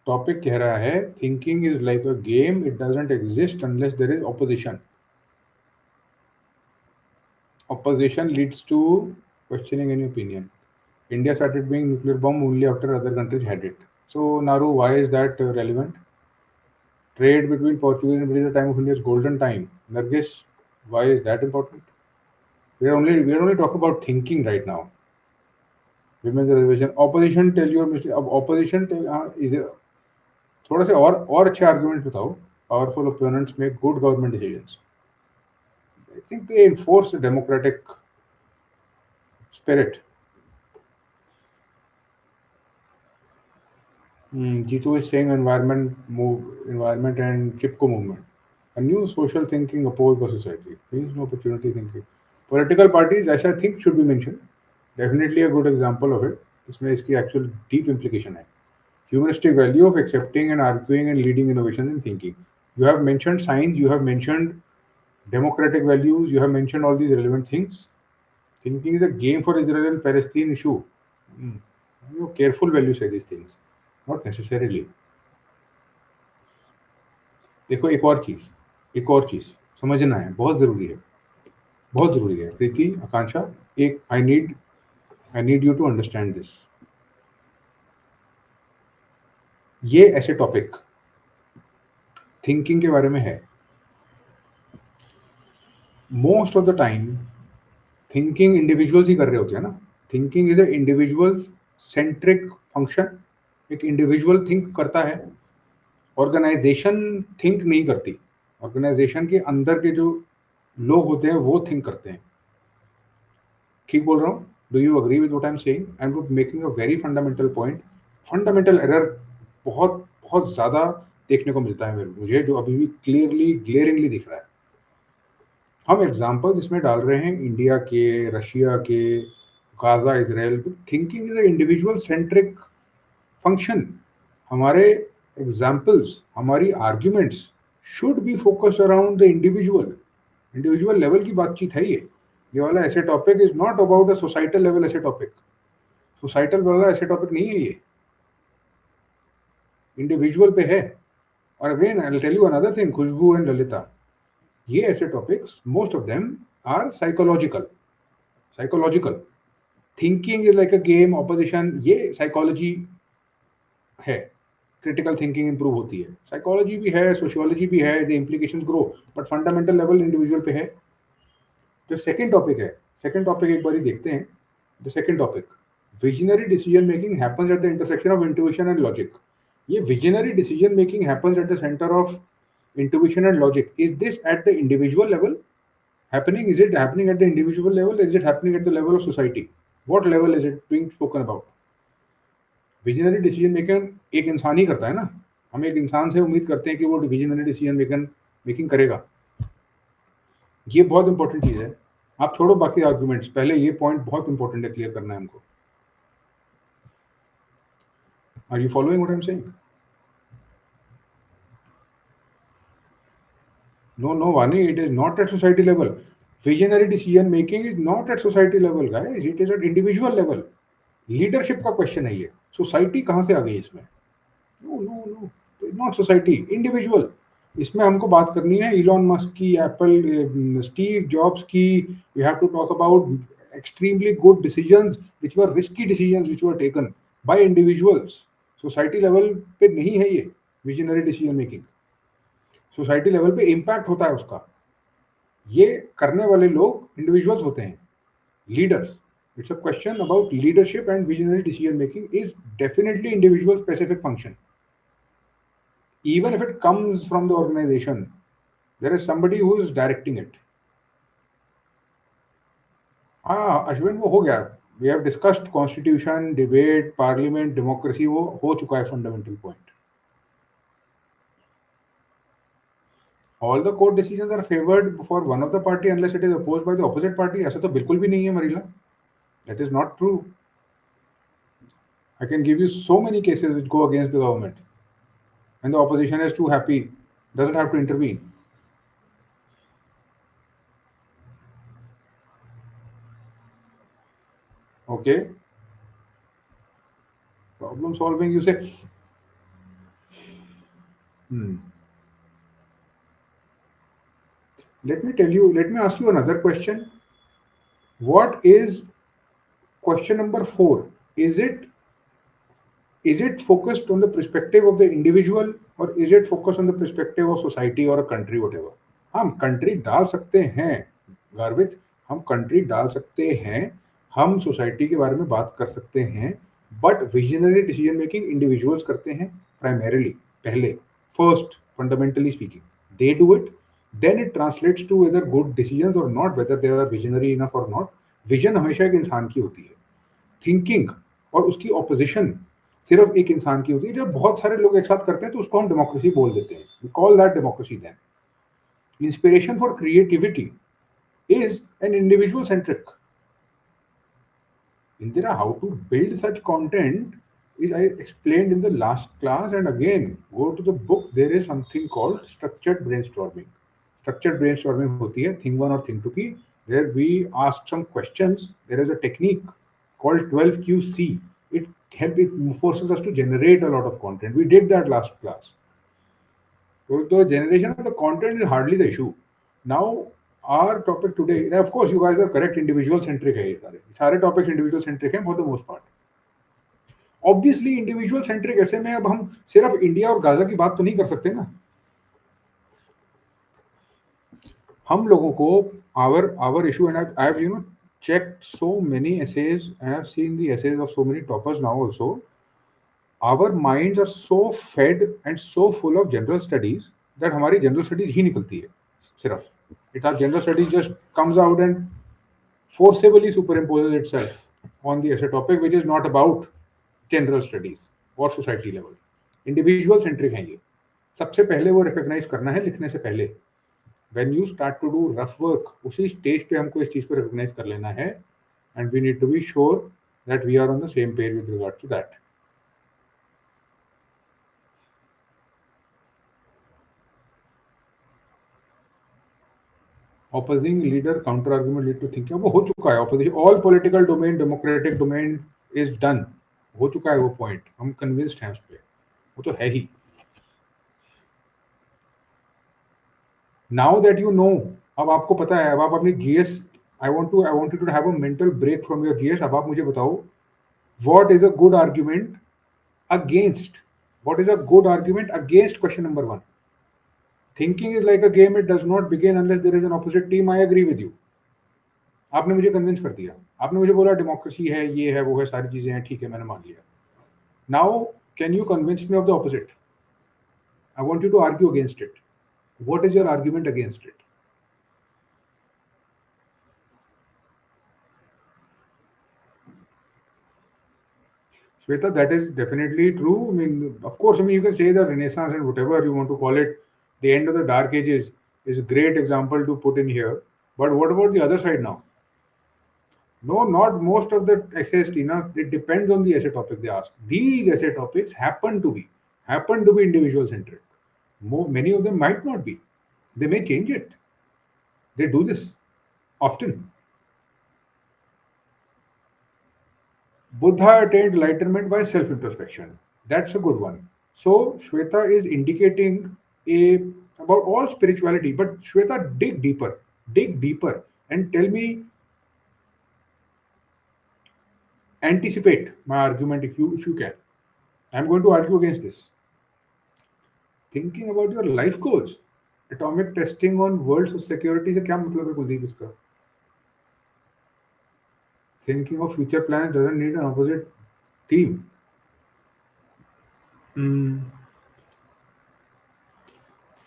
टॉपिक कह रहा है thinking is like a game, it doesn't exist unless there is opposition. Opposition leads to questioning any opinion. India started being nuclear bomb only after other countries had it. So, Naru, why is that relevant? Trade between Portuguese and British at the time of India's golden time. Nargis, why is that important? We are only talking about thinking right now. Women's reservation. Opposition tell your mistake. अब opposition is थोड़ा से और अच्छे arguments बताओ. Powerful opponents make good government decisions. I think they enforce a democratic spirit. Jitu is saying environment and 𝐔𝐿𝐒 movement. A new social thinking opposed by society. Means no opportunity thinking. Political parties, as I think, should be mentioned. Definitely a good example of it. इसमें इसकी actual deep implication है. Humanistic value of accepting and arguing and leading innovation in thinking. You have mentioned science, you have mentioned democratic values, you have mentioned all these relevant things. Thinking is a game for Israel and Palestine issue. You careful when you say these things, not necessarily. देखो एक और चीज समझना है, बहुत जरूरी है. प्रीति, आकांक्षा, एक I need you to understand this. ये ऐसे टॉपिक थिंकिंग के बारे में है. Most of the time thinking individuals ही कर रहे होते हैं ना. Thinking is a individual centric function. एक इंडिविजुअल थिंक करता है, ऑर्गेनाइजेशन थिंक नहीं करती. ऑर्गेनाइजेशन के अंदर के जो लोग होते हैं वो थिंक करते हैं. ठीक बोल रहा हूँ? Do you agree with what I am saying? I am making a very fundamental point. Fundamental error बहुत बहुत ज़्यादा देखने को मिलता है मुझे, जो अभी भी क्लियरली ग्लेयरिंगली दिख रहा है। हम एग्जाम्पल इसमें डाल रहे हैं इंडिया के, रशिया के, Gaza, Israel. Thinking is a individual centric function. हमारे एग्जाम्पल्स, हमारी arguments should be focused around the individual. Individual level की बातचीत है ये वाला ऐसे topic is not about the societal level ऐसे टॉपिक। सोसाइटल वाला ऐसे टॉपिक नहीं है, ये इंडिविजुअल पे है। और again I will tell you another thing, Khushboo and Lalita, ये ऐसे topics most of them are psychological. Thinking is like a game, opposition, ये साइकोलॉजी है। क्रिटिकल थिंकिंग इंप्रूव होती है, साइकोलॉजी भी है, सोशियोलॉजी भी है, the implications grow, but fundamental level individual पे है। जो सेकंड टॉपिक है, सेकंड टॉपिक एक बार देखते हैं। The second topic, visionary decision making happens at the intersection of intuition and logic. ये visionary decision making happens at the centre of intuition and logic. Is this at the individual level happening? Is it happening at the individual level? Is it happening at the level of society? What level is it being spoken about? Visionary decision making एक इंसान ही करता है ना। हम एक इंसान से उम्मीद करते हैं कि वो विजनरी डिसीजन मेकिंग करेगा। ये बहुत इंपॉर्टेंट चीज है। आप छोड़ो बाकी आर्गुमेंट्स, पहले ये पॉइंट बहुत इंपॉर्टेंट है, क्लियर करना है हमको। Are you following what I am saying? No, Vani, it is not at society level. Visionary decision making is not at society level, guys. It is at individual level. Leadership का question है ये। Society कहाँ से आ गई इसमें? No, not society, individual. इसमें हमको बात करनी है इलॉन मस्क की, एप्पल, स्टीव जॉब्स की। We have to talk about extremely good decisions which were risky decisions which were taken by individuals. Society level पे नहीं है ये visionary decision making. Society level पे इम्पैक्ट होता है उसका। ये करने वाले लोग इंडिविजुअल्स होते हैं, leaders. It's a question about leadership and visionary decision making is definitely individual specific function. Even if it comes from the organization, there is somebody who is directing it. Ashwin, वो हो गया। We have discussed constitution, debate, parliament, democracy, वो हो चुका है fundamental point. All the court decisions are favored for one of the party unless it is opposed by the opposite party. ऐसा तो बिल्कुल भी नहीं है मरीला। That is not true. I can give you so many cases which go against the government, and the opposition is too happy, doesn't have to intervene. Okay. Problem solving, you say. Let me ask you another question. What is question number 4? Is it focused on the perspective of the individual or is it focused on the perspective of society or a country, whatever? हम country डाल सकते हैं गर्वित, हम country डाल सकते हैं, हम सोसाइटी के बारे में बात कर सकते हैं, but visionary decision making individuals करते हैं प्राइमरीली, पहले, first, fundamentally speaking they do it, then it translates to whether good decisions और not, whether they are visionary enough और नॉट। विजन हमेशा एक इंसान की होती है, थिंकिंग और उसकी ऑपोजिशन सिर्फ एक इंसान की होती है। जब बहुत सारे लोग एक साथ करते हैं तो उसको हम डेमोक्रेसी बोल देते हैं, we call that democracy. Then inspiration for creativity is an individual centric. Indira, how to build such content is I explained in the last class, and again go to the book. There is something called structured brainstorming. Structured brainstorming होती है thing 1 और thing 2 की, where we ask some questions. There is a technique called 12QC. It forces us to generate a lot of content. We did that last class. So the generation of the content is hardly the issue. Now our topic today, of course you guys are correct, individual centric है ये सारे topics individual centric हैं for the most part. Obviously individual centric ऐसे में अब हम सिर्फ India और गाजा की बात तो नहीं कर सकते ना। हम लोगों को our issue, and I have checked so many essays and I have seen the essays of so many toppers now also. Our minds are so fed and so full of general studies that हमारी general studies ही निकलती है सिर्फ। Our general studies just comes out and forcibly superimposes itself on the essay topic, which is not about general studies. और society level, individual centric हैं ये। सबसे पहले वो रिकॉग्नाइज करना है लिखने से पहले। When you start to do rough work, उसी स्टेज पे हमको इस चीज को रिकॉग्नाइज कर लेना है, and we need to be sure that we are on the same page with regard to that. Opposing leader counter argument lead to thinking, वो हो चुका है। Opposition all political domain, democratic domain is done, हो चुका है वो point, हम convinced हैं उस पर, वो तो है ही। नाउ दैट यू नो, अब आपको पता है, अब आप अपनी GS, I want you to have a mental break from your GS. अब आप मुझे बताओ, what is a good argument against, what is a good argument against question number 1? Thinking is like a game, it does not begin unless there is an opposite team. I agree with you. आपने मुझे convince कर दिया, आपने मुझे बोला democracy है, ये है, वो है, सारी चीजें हैं, ठीक है, मैंने मान लिया। Now can you convince me of the opposite? I want you to argue against it. What is your argument against it? Shweta, that is definitely true. I mean, of course, I mean, you can say the Renaissance and whatever you want to call it, the end of the Dark Ages is a great example to put in here. But what about the other side now? No, not most of the essays, Tina. It depends on the essay topic they ask. These essay topics happen to be individual centric. Many of them might not be. They may change it. They do this often. Buddha attained enlightenment by self-introspection. That's a good one. So Shweta is indicating a about all spirituality, but Shweta, dig deeper, and tell me, anticipate my argument if you can. I'm going to argue against this. Thinking about your life goals, atomic testing on world security से क्या मतलब है कुलदीप इसका? Thinking of future plans doesn't need an opposite team.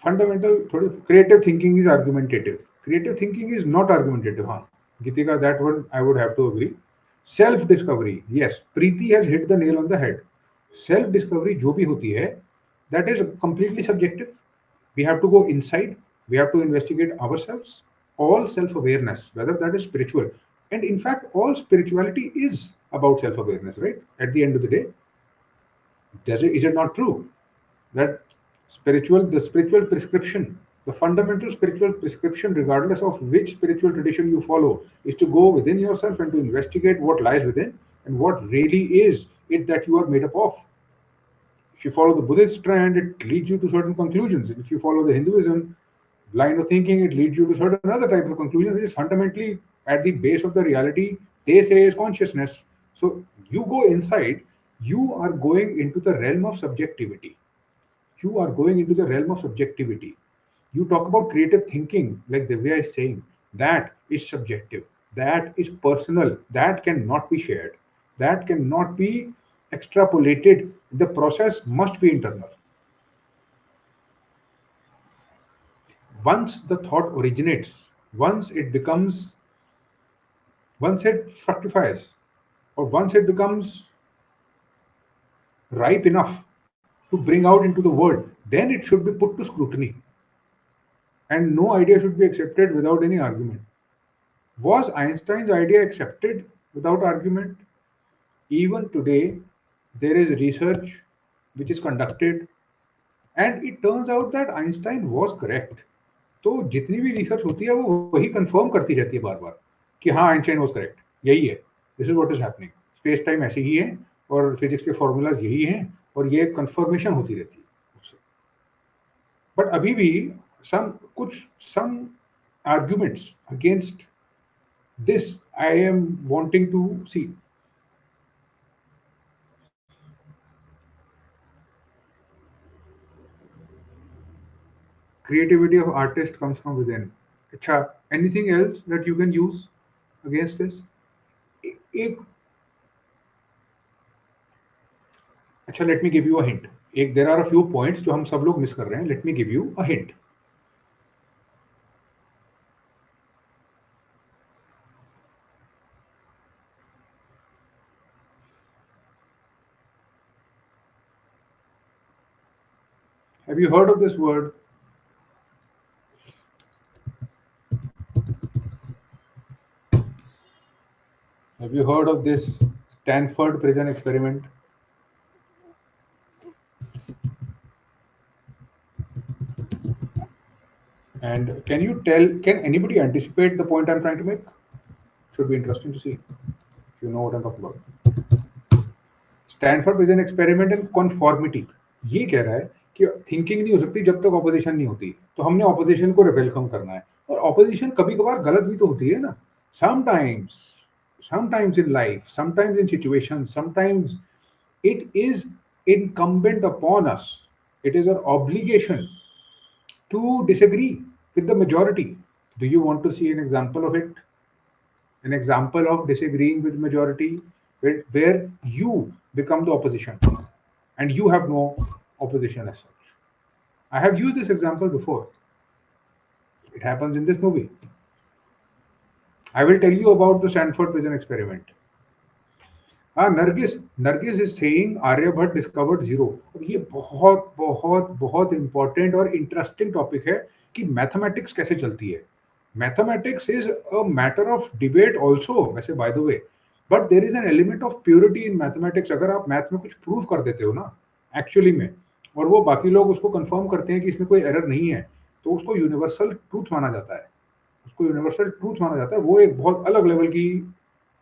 Fundamental creative thinking is argumentative. Creative thinking is not argumentative. हाँ, Gitika, that one I would have to agree. Self discovery, yes, Preeti has hit the nail on the head. Self discovery जो भी होती है, that is completely subjective. We have to go inside. We have to investigate ourselves. All self awareness, whether that is spiritual, and in fact, all spirituality is about self awareness, right? At the end of the day, is it not true that the spiritual prescription, the fundamental spiritual prescription, regardless of which spiritual tradition you follow, is to go within yourself and to investigate what lies within and what really is it that you are made up of? If you follow the Buddhist strand, it leads you to certain conclusions. If you follow the Hinduism line of thinking, it leads you to certain other types of conclusions, which is fundamentally at the base of the reality they say is consciousness. So you go inside, you are going into the realm of subjectivity. You are going into the realm of subjectivity. You talk about creative thinking, like Divya is saying, that is subjective, that is personal, that cannot be shared, that cannot be extrapolated. The process must be internal. Once the thought originates, once it fructifies, or once it becomes ripe enough to bring out into the world, then it should be put to scrutiny. And no idea should be accepted without any argument. Was Einstein's idea accepted without argument? Even today, there is research which is conducted, and it turns out that Einstein was correct. तो जितनी भी research होती है वो वही confirm करती रहती है बार बार कि हाँ, आइंस्टाइन वाज करेक्ट, यही है, this is what is happening, space time ऐसे ही है और फिजिक्स के फॉर्मूलाज यही हैं, और ये कंफर्मेशन होती रहती है उससे। बट अभी भी some arguments against this I am wanting to see. Creativity of artist comes from within. अच्छा, anything else that you can use against this? एक अच्छा, let me give you a hint. एक there are a few points जो हम सब लोग miss कर रहे हैं. Let me give you a hint. Have you heard of this word? Have you heard of this Stanford prison experiment? And can anybody anticipate the point I'm trying to make? Should be interesting to see if you know what I'm talking about. Stanford prison experiment and conformity. ये कह रहा है कि thinking नहीं हो सकती जब तक ऑपोजिशन नहीं होती, तो हमने ऑपोजिशन को वेलकम करना है। और ऑपोजिशन कभी कभार गलत भी तो होती है ना, sometimes in life, sometimes in situations, sometimes it is incumbent upon us, it is our obligation to disagree with the majority. Do you want to see an example of it? An example of disagreeing with majority where you become the opposition and you have no opposition as such. I have used this example before. It happens in this movie. I will tell you about the Stanford prison experiment. Nargis is saying Aryabhat discovered zero. अब ये बहुत बहुत बहुत important और interesting topic है कि mathematics कैसे चलती है. Mathematics is a matter of debate also, वैसे by the way, but there is an element of purity in mathematics. अगर आप मैथ में कुछ प्रूव कर देते हो ना एक्चुअली में, और वो बाकी लोग उसको कंफर्म करते हैं कि इसमें कोई एरर नहीं है, तो उसको यूनिवर्सल ट्रूथ माना जाता है. वो एक बहुत अलग लेवल की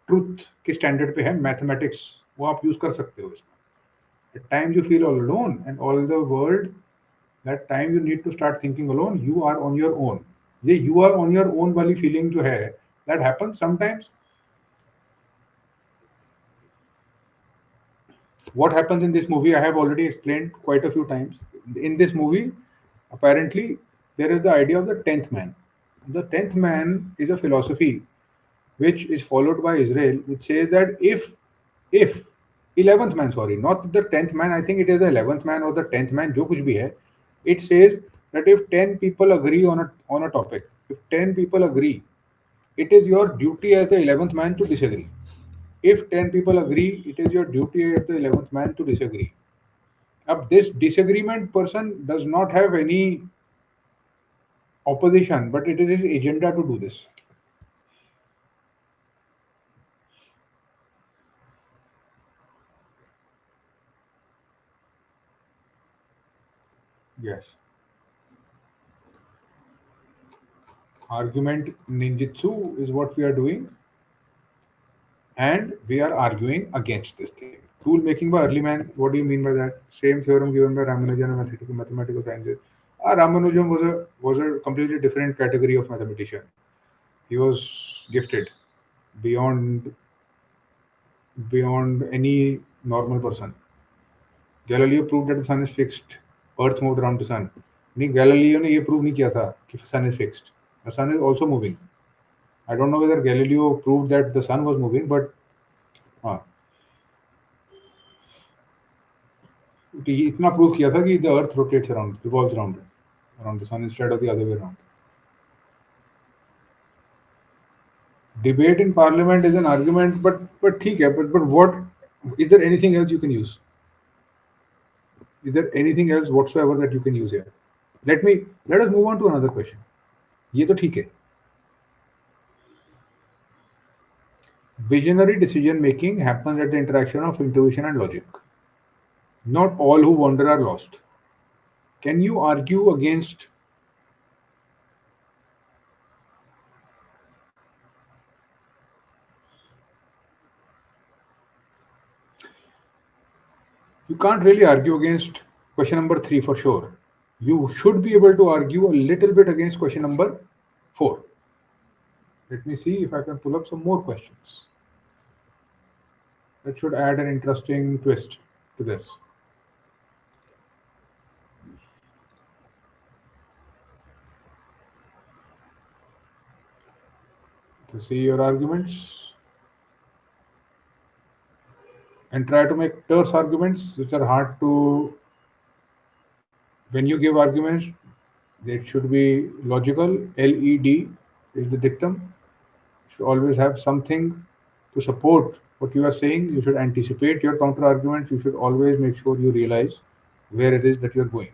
ट्रूथ के स्टैंडर्ड पे है मैथमेटिक्स. वो आप यूज कर सकते हो इसमें. At times you feel all alone and all the world, that time you need to start thinking alone. You are on your own. ये you are on your own वाली फीलिंग जो है, that happens sometimes. What happens in this movie I have already explained quite a few times. In this movie, apparently there is the idea of the 10th man. The 10th man is a philosophy which is followed by Israel, which says that if 11th man, sorry, not the 10th man, I think it is the 11th man or the 10th man, जो कुछ भी है, it says that if 10 people agree on a topic, if 10 people agree, it is your duty as the 11th man to disagree. If 10 people agree, it is your duty as the 11th man to disagree. अब this disagreement person does not have any opposition, but it is his agenda to do this. Yes. Argument ninjutsu is what we are doing, and we are arguing against this thing. Rule making by early man. What do you mean by that? Same theorem given by Ramanujan and mathematical sciences. Ramanujan was a completely different category of mathematician. He was gifted beyond any normal person. Galileo proved that the sun is fixed. Earth moved around the sun. नहीं, Galileo ने ये prove नहीं किया था कि sun is fixed. The sun is also moving. I don't know whether Galileo proved that the sun was moving, but इतना prove किया था कि the earth rotates around, revolves around the sun instead of the other way around. Debate in parliament is an argument, but ठीक है, but what is there anything else you can use? Is there anything else whatsoever that you can use here? Let us move on to another question. ये तो ठीक है. Visionary decision making happens at the interaction of intuition and logic. Not all who wander are lost. Can you argue against you can't really argue against question number 3 for sure. You should be able to argue a little bit against question number 4. Let me see if I can pull up some more questions. That should add an interesting twist to this. To see your arguments and try to make terse arguments which are hard to. When you give arguments, they should be logical. LED is the dictum. You should always have something to support what you are saying. You should anticipate your counter arguments. You should always make sure you realize where it is that you are going.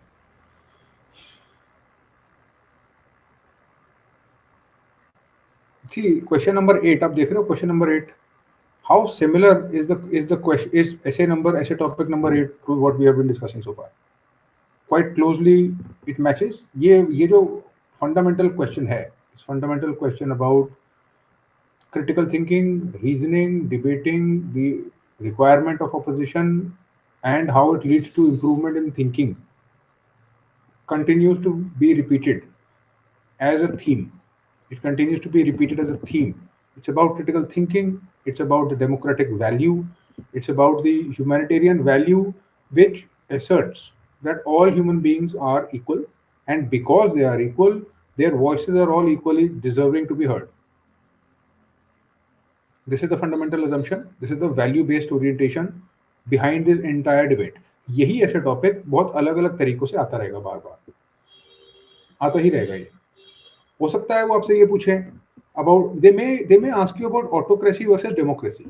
See, question number 8. आप देख रहे हो question number 8. How similar is the question is essay number essay topic number 8 to what we have been discussing so far? Quite closely it matches. ये जो fundamental question है, is fundamental question about critical thinking, reasoning, debating, the requirement of opposition, and how it leads to improvement in thinking, continues to be repeated as a theme. It continues to be repeated as a theme. It's about critical thinking, it's about the democratic value, it's about the humanitarian value, which asserts that all human beings are equal, and because they are equal, their voices are all equally deserving to be heard. This is the fundamental assumption, this is the value based orientation behind this entire debate. यही ऐसे topic बहुत अलग अलग तरीकों से आता रहेगा, बार बार आता ही रहेगा ये. हो सकता है वो आपसे ये पूछे about they may ask you about autocracy versus democracy.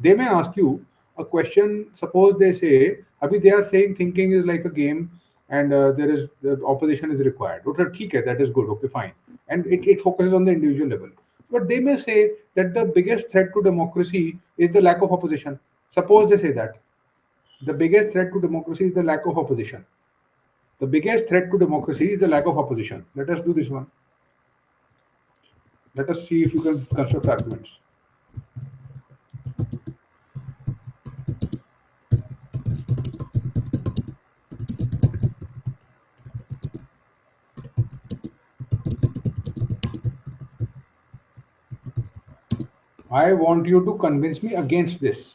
They may ask you a question. Suppose they say abhi they are saying thinking is like a game and there is the opposition is required. Okay, ठीक है, that is good, okay, fine, and it focuses on the individual level. But they may say that the biggest threat to democracy is the lack of opposition. Suppose they say that the biggest threat to democracy is the lack of opposition. The biggest threat to democracy is the lack of opposition. Let us do this one. Let us see if you can construct arguments. I want you to convince me against this.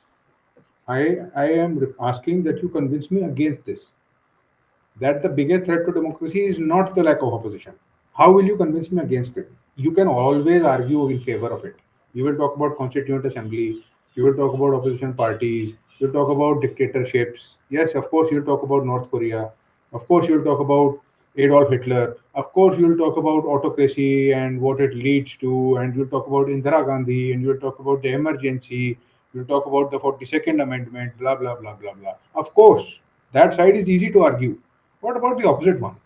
I am asking that you convince me against this. That the biggest threat to democracy is not the lack of opposition. How will you convince me against it? You can always argue in favor of it. You will talk about constituent assembly. You will talk about opposition parties. You'll talk about dictatorships. Yes, of course, you'll talk about North Korea. Of course, you'll talk about Adolf Hitler. Of course, you'll talk about autocracy and what it leads to. And you'll talk about Indira Gandhi. And you'll talk about the emergency. You'll talk about the 42nd Amendment, blah, blah, blah, blah, blah. Of course, that side is easy to argue. What about the opposite one?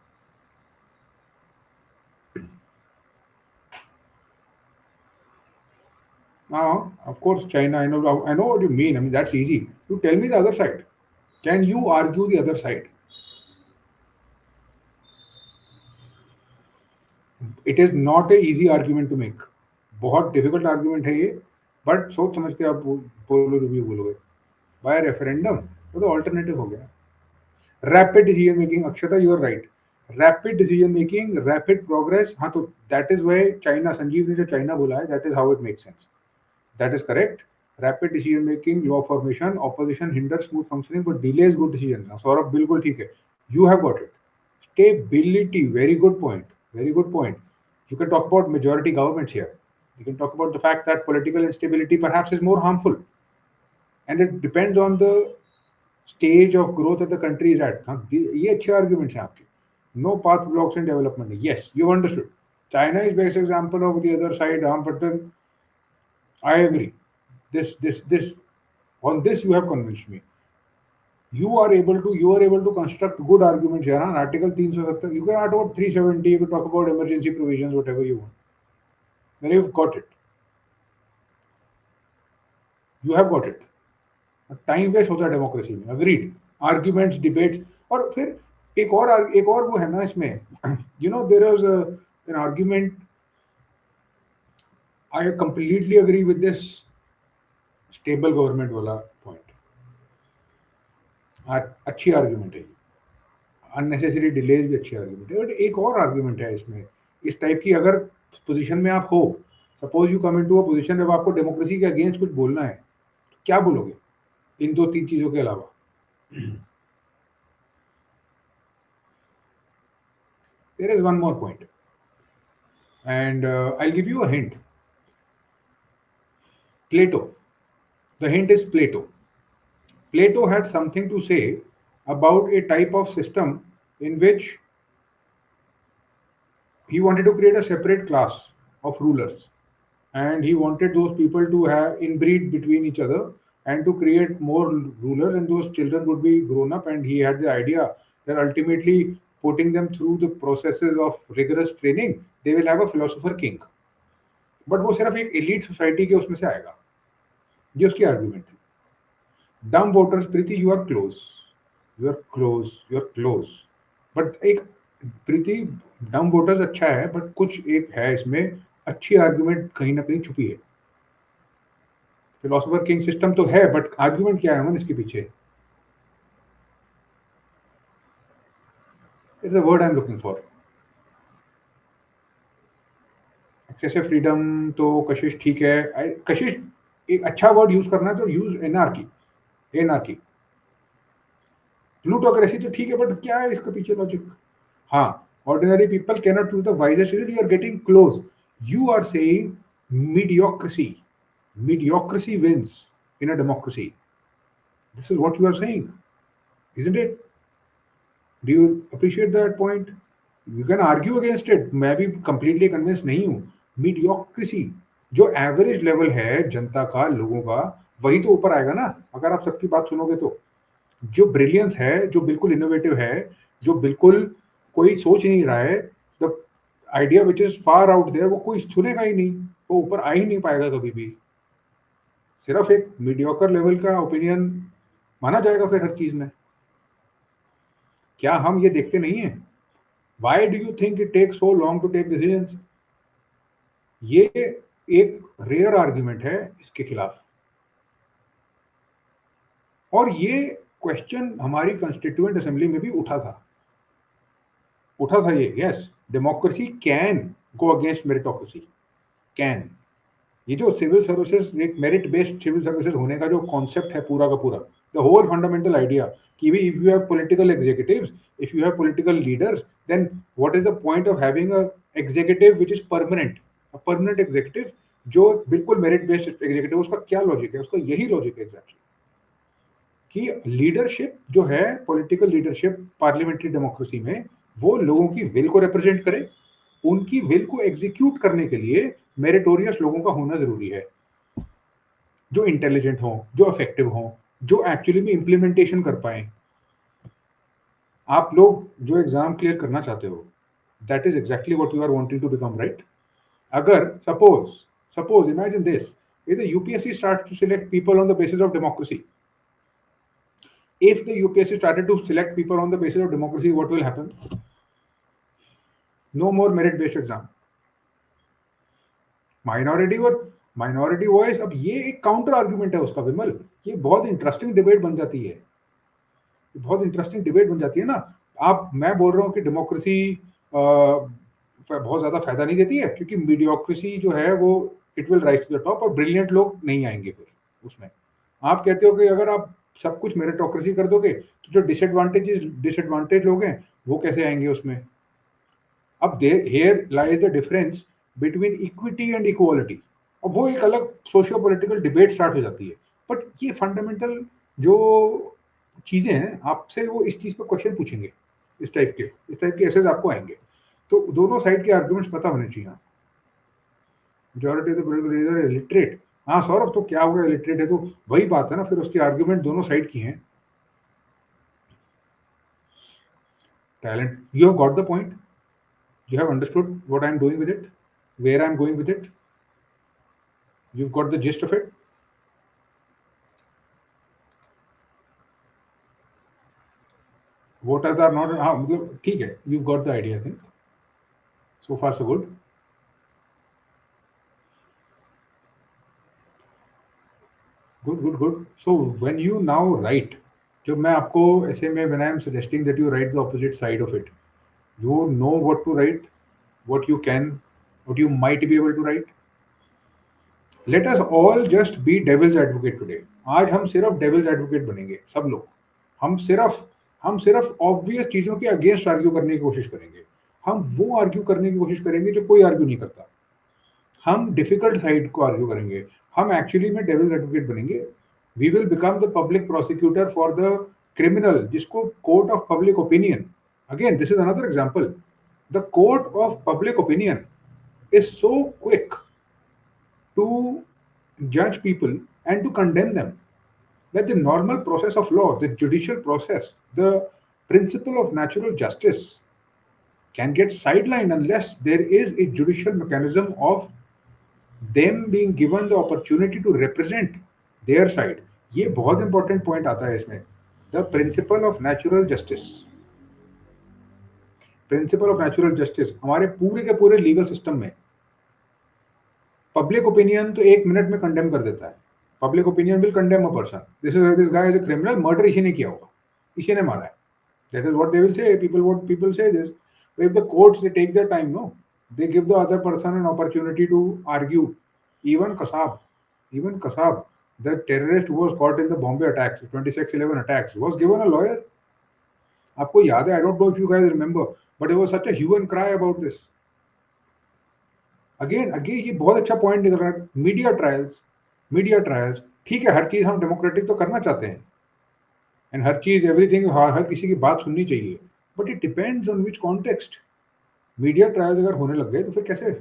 Now, of course, China, I know what you mean. I mean, that's easy. You tell me the other side. Can you argue the other side? It is not a easy argument to make. बहुत difficult argument है ये, but सोच समझ के आप बोलो review बोलोगे. By referendum, तो alternative हो गया. Rapid decision making, Akshata, you are right. Rapid decision making, rapid progress. हाँ तो that is why China, Sanjeev ने जो China बोला है, that is how it makes sense. That is correct. Rapid decision making, law formation, opposition hinders smooth functioning, but delays good decisions. Now, Saurabh, बिल्कुल ठीक है. You have got it. Stability, very good point. Very good point. You can talk about majority governments here. You can talk about the fact that political instability perhaps is more harmful, and it depends on the stage of growth that the country is at. ये अच्छे arguments हैं आपके. No path blocks in development. Yes, you understood. China is best example of the other side. But then I agree. This. On this, you have convinced me. You are able to construct good arguments here. Article 370. You can talk about 370. You can talk about emergency provisions, whatever you want. Then you've got it. You have got it. Time waste होता है democracy में. Agreed. Arguments, debates, और फिर एक और वो है ना इसमें. You know, there is an argument. I completely agree with this stable government वाला point. अच्छी आर्ग्यूमेंट है. अननेसेसरी डिलेज भी अच्छी आर्ग्यूमेंट है. बट एक और आर्ग्यूमेंट है इसमें इस टाइप की. अगर पोजीशन में आप हो, suppose you come into a position जब आपको डेमोक्रेसी के अगेंस्ट कुछ बोलना है, तो क्या बोलोगे इन दो तीन चीजों के अलावा? There is one more point, and I'll give you a hint. Plato. The hint is Plato. Plato had something to say about a type of system in which he wanted to create a separate class of rulers, and he wanted those people to have inbreed between each other and to create more rulers, and those children would be grown up, and he had the idea that ultimately putting them through the processes of rigorous training, they will have a philosopher king. But वो सिर्फ एक elite society के उसमें से आएगा। ये उसकी argument थी। Dumb voters, Preeti you are close, you are close, you are close, but एक प्रीति डम वोटर्स अच्छा है, बट कुछ एक है इसमें अच्छी आर्ग्यूमेंट कहीं ना कहीं छुपी है। फिलोसोफर किंग सिस्टम तो है, बट आर्ग्यूमेंट क्या है मन इसके पीछे? It's the word I am looking for. Excessive freedom तो कशिश ठीक है, कशिश एक अच्छा वर्ड यूज करना है तो यूज एनार्की, एनार्की। प्लूटोक्रेसी तो ठीक है, बट क्या है इसके पीछे लॉजिक? हाँ, ordinary people cannot choose the wisest decision, you are getting close, you are saying mediocrity, mediocrity wins in a democracy. This is what you are saying, isn't it? Do you appreciate that point? You can argue against it, मैं भी completely convinced नहीं हूँ। mediocrity जो average level है जनता का, लोगों का, वही तो ऊपर आएगा ना अगर आप सबकी बात सुनोगे तो। जो ब्रिलियंस है, जो बिल्कुल इनोवेटिव है, जो बिल्कुल कोई सोच नहीं रहा है, the idea which is far out there, वो कोई सुनेगा ही नहीं, वो ऊपर आ ही नहीं पाएगा कभी भी। सिर्फ एक मीडियोकर लेवल का ओपिनियन माना जाएगा फिर हर चीज में। क्या हम ये देखते नहीं है? Why do you think it take so long to take decisions? ये एक रेयर आर्ग्यूमेंट है इसके खिलाफ। और ये क्वेश्चन हमारी कॉन्स्टिट्यूएंट असेंबली में भी उठा था, ये। Yes, democracy can go against meritocracy, can. ये जो सिविल सर्विसेज, एक मेरिट बेस्ड सिविल सर्विसेज होने का जो कॉन्सेप्ट है पूरा का पूरा, द होल फंडामेंटल आइडिया कि भी if you have political executives, if you have political leaders, then what is the point of having a executive which is permanent, a permanent executive जो बिल्कुल मेरिट बेस्ड एग्जीक्यूटिव। उसका क्या logic है? उसका यही logic है एग्जैक्टली कि leadership जो है, पॉलिटिकल लीडरशिप पार्लियामेंट्री डेमोक्रेसी में, वो लोगों की विल को रिप्रेजेंट करे। उनकी विल को एग्जीक्यूट करने के लिए मेरिटोरियस लोगों का होना जरूरी है, जो इंटेलिजेंट हो, जो इफेक्टिव हो, जो एक्चुअली में इंप्लीमेंटेशन कर पाए। आप लोग जो एग्जाम क्लियर करना चाहते हो, that is exactly what you are wanting to become, right? अगर suppose imagine this, if the UPSC starts to select people on the basis of democracy, if the UPSC started to select people on the basis of democracy, what will happen? No more merit based exam, minority voice. अब ये एक counter argument है उसका विमल। ये बहुत interesting debate बन जाती है, बहुत इंटरेस्टिंग डिबेट बन जाती है ना। मैं बोल रहा हूँ कि डेमोक्रेसी बहुत ज्यादा फायदा नहीं देती है, क्योंकि मीडियोक्रेसी जो है वो it will rise to the top, और ब्रिलियंट लोग नहीं आएंगे फिर उसमें। आप कहते हो कि अगर आप सब कुछ मेरिटोक्रेसी कर दोगे तो जो डिसएडवांटेज लोग हैं वो कैसे आएंगे उसमें? अब here lies the difference between equity and equality. अब वो एक अलग सोशियो पॉलिटिकल डिबेट स्टार्ट हो जाती है। बट ये फंडामेंटल जो चीजें हैं, आपसे वो इस चीज पर क्वेश्चन पूछेंगे, इस टाइप के एसेज आपको आएंगे। तो दोनों साइड के आर्ग्यूमेंट्स पता होने चाहिए। Majority of the political leader illiterate. हाँ सौरभ, तो क्या होगा इलिटरेट है? तो वही बात है ना, फिर उसके आर्ग्यूमेंट दोनों साइड की हैं। Talent, you have got the point, you have understood what I'm doing with it, where I'm going with it, you've got the gist of it. What are the not, हाँ मतलब ठीक है, you've got the idea, I think. So far so good. Good. So when you now write, जब मैं आपको ऐसे में, when I am suggesting that you write the opposite side of it, you know what to write, what you can, what you might be able to write. Let us all just be devil's advocate today. आज हम सिर्फ devil's advocate बनेंगे सब लोग। हम सिर्फ obvious चीजों के अगेंस्ट आर्ग्यू करने की कोशिश करेंगे। हम वो आर्ग्यू करने की कोशिश करेंगे जो कोई आर्ग्यू नहीं करता। हम डिफिकल्ट साइड को आर्ग्यू करेंगे। हम एक्चुअली में डेविल्स एडवोकेट बनेंगे। We will become the public prosecutor for the criminal, जिसको court of public opinion, again this is another example, the court of public opinion is so quick to जज people and to condemn them that the normal process of law, the judicial process, the principle of natural justice can get sidelined unless there is a judicial mechanism of them being given the opportunity to represent their side. ये बहुत important point आता है इसमें. The principle of natural justice, principle of natural justice हमारे पूरे के पूरे legal system में. पब्लिक ओपिनियन तो 1 मिनट में कंडेम कर देता है. Public opinion will condemn a person. This guy is a criminal, murder इसी ने किया होगा, इसी ने मारा है. That is what they will say. What people say this. But if the courts, they take their time, no, they give the other person an opportunity to argue. Even Kasab, the terrorist who was caught in the Bombay attacks, 26/11 attacks, was given a lawyer. आपको याद है? I don't know if you guys remember, but it was such a hue and cry about this. Again, ये बहुत अच्छा point निकल रहा है. Media trials, ठीक है, हर चीज हम डेमोक्रेटिक तो करना चाहते हैं, एंड हर चीज एवरीथिंग हर किसी की बात सुननी चाहिए, but it depends on which context. Media trials अगर होने लग गए तो फिर कैसे,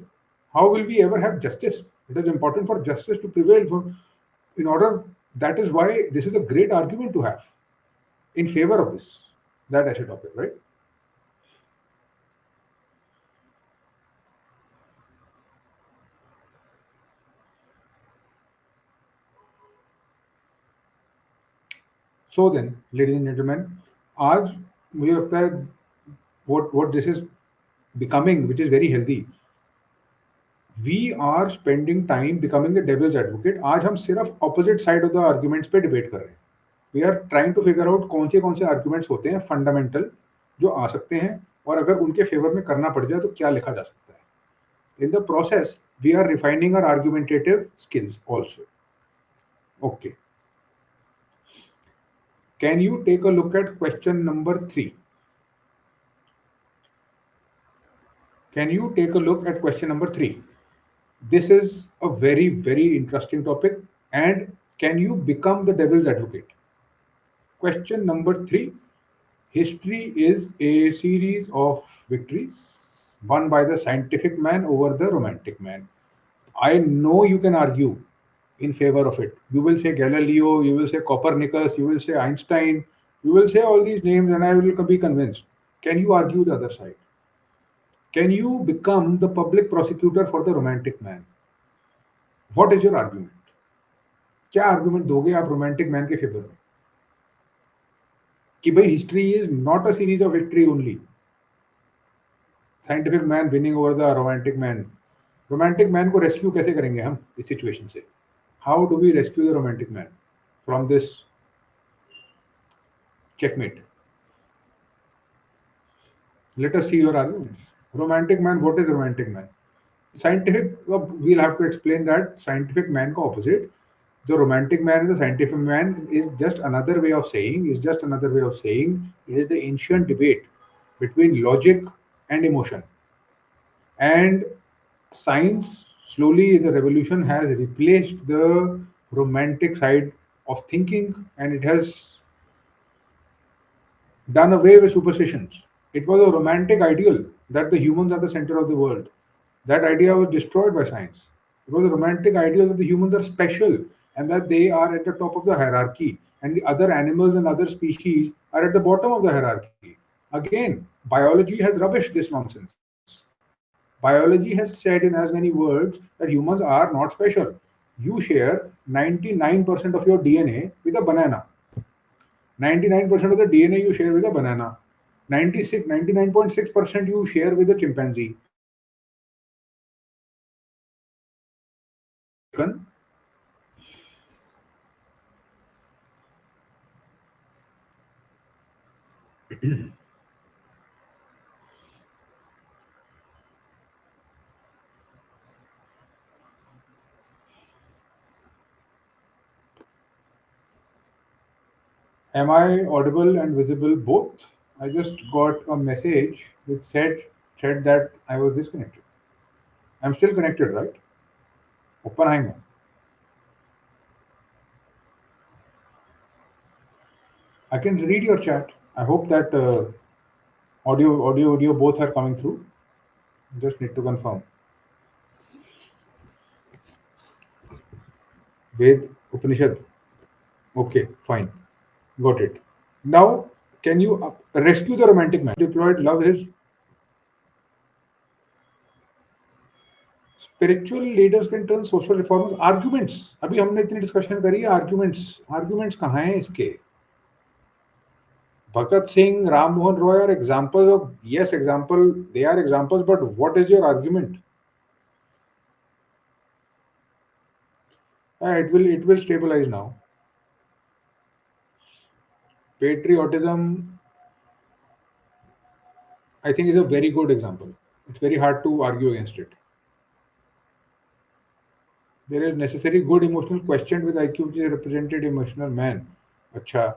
how will we ever have justice? It is important for justice to prevail for in order. That is why this is a great argument to have in favour of this, that ऐसे topic, right? So then ladies and gentleman, आज मुझे लगता है what this is becoming, which is very healthy, we are spending time becoming the devil's advocate. आज हम सिर्फ opposite side of the arguments पे debate कर रहे हैं. We are trying to figure out कौन से arguments होते हैं fundamental जो आ सकते हैं, और अगर उनके फेवर में करना पड़ जाए तो क्या लिखा जा सकता है. In the process, we are refining our argumentative skills also. Okay. Can you take a look at question number 3? Can you take a look at question number 3? This is a very, very interesting topic. And can you become the devil's advocate? Question number 3. History is a series of victories won by the scientific man over the romantic man. I know you can argue in favor of it. You will say Galileo, you will say Copernicus, you will say Einstein, you will say all these names, and I will be convinced. Can you argue the other side? Can you become the public prosecutor for the romantic man? What is your argument? क्या argument दोगे आप romantic man के favour में कि भाई history is not a series of victory only, scientific man winning over the romantic man को rescue कैसे करेंगे हम इस सिचुएशन से? How do we rescue the romantic man from this checkmate? Let us see your arguments. Romantic man, what is romantic man? Scientific, we'll have to explain that. Scientific man का opposite, the romantic man and the scientific man is just another way of saying, it is the ancient debate between logic and emotion. And science, slowly the revolution has replaced the romantic side of thinking, and it has done away with superstitions. It was a romantic ideal that the humans are the center of the world. That idea was destroyed by science. It was a romantic ideal that the humans are special and that they are at the top of the hierarchy and the other animals and other species are at the bottom of the hierarchy. Again, biology has rubbished this nonsense. Biology has said in as many words that humans are not special. You share 99% of your DNA with a banana. 99% of the DNA you share with a banana. 99.6% you share with a chimpanzee. Am I audible and visible both? I just got a message which said that I was disconnected. I'm still connected, right? Oppenheimer. I can read your chat. I hope that audio both are coming through. Just need to confirm. Ved Upanishad. Okay, fine. Got it. Now, can you rescue the romantic man? Deployed love his spiritual leaders can turn social reformers arguments. अभी हमने इतनी discussion करी है arguments कहाँ हैं इसके? Bhagat Singh, Ram Mohan Roy are examples of, yes, example, they are examples, but what is your argument? It will stabilize now. Patriotism, I think, is a very good example. It's very hard to argue against it. There is necessary good emotional question with IQ, which is represented emotional man. अच्छा,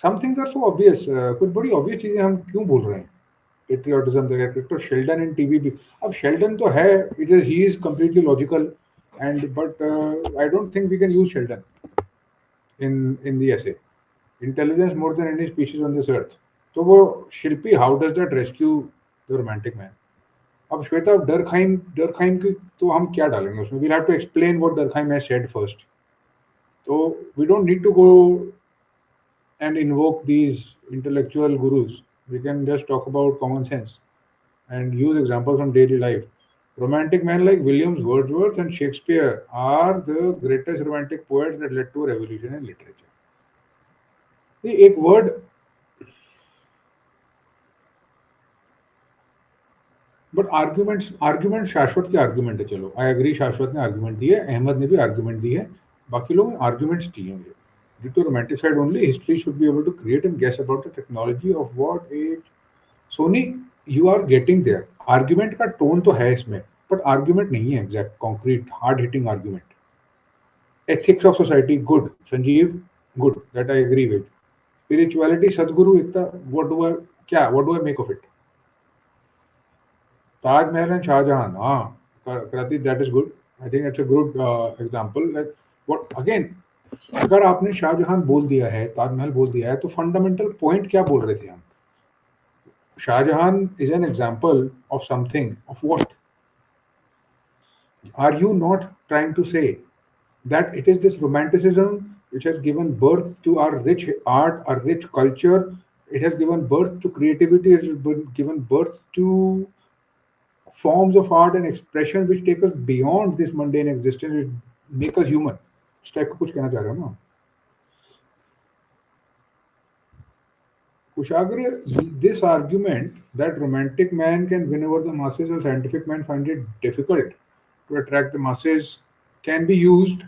some things are so obvious. कुछ बड़ी obvious चीजें हम क्यों बोल रहे हैं? Patriotism वगैरह. तो शेल्डन इन टीवी भी, अब शेल्डन तो है, he is completely logical, but I don't think we can use Sheldon in the essay. Intelligence more than any species on this earth. तो वो शिल्पी, how does that rescue the romantic man? अब Shweta, Durkheim की तो हम क्या डालेंगे उसमें? we'll have to explain what Durkheim has said first. So we don't need to go and invoke these intellectual gurus. We can just talk about common sense and use examples from daily life. Romantic men like Williams, Wordsworth, and Shakespeare are the greatest romantic poets that led to a revolution in literature. ये एक word, but argument शाश्वत के argument है. चलो, I agree, शाश्वत ने argument दिए, अहमद ने भी आर्ग्यूमेंट दी है, बाकी लोग आर्ग्यूमेंट्स दिए होंगे. Due to romantic side only, history should be able to create and guess about the technology of what age. Sony, you are getting there. Argument का टोन तो है इसमें, बट आर्ग्यूमेंट नहीं है exact, concrete, hard hitting argument. Ethics of society, good. Sanjeev, good, that I agree with. Spirituality, Sadhguru, इतना, what do I make of it? Taj Mahal and Shah Jahan, हाँ, Krati, that is good. I think it's a good example. Like, what again, अगर आपने शाहजहां बोल दिया है, ताजमहल बोल दिया है, तो फंडामेंटल पॉइंट क्या बोल रहे थे हम? Shah Jahan is an example of something. Of what? Are you not trying to say that it is this romanticism which has given birth to our rich art, our rich culture? It has given birth to creativity. It has given birth to forms of art and expression which take us beyond this mundane existence, make us human. इस type का कुछ कहना चाह रहे हो ना कुशाग्र? This argument that romantic man can win over the masses while scientific man find it difficult to attract the masses can be used,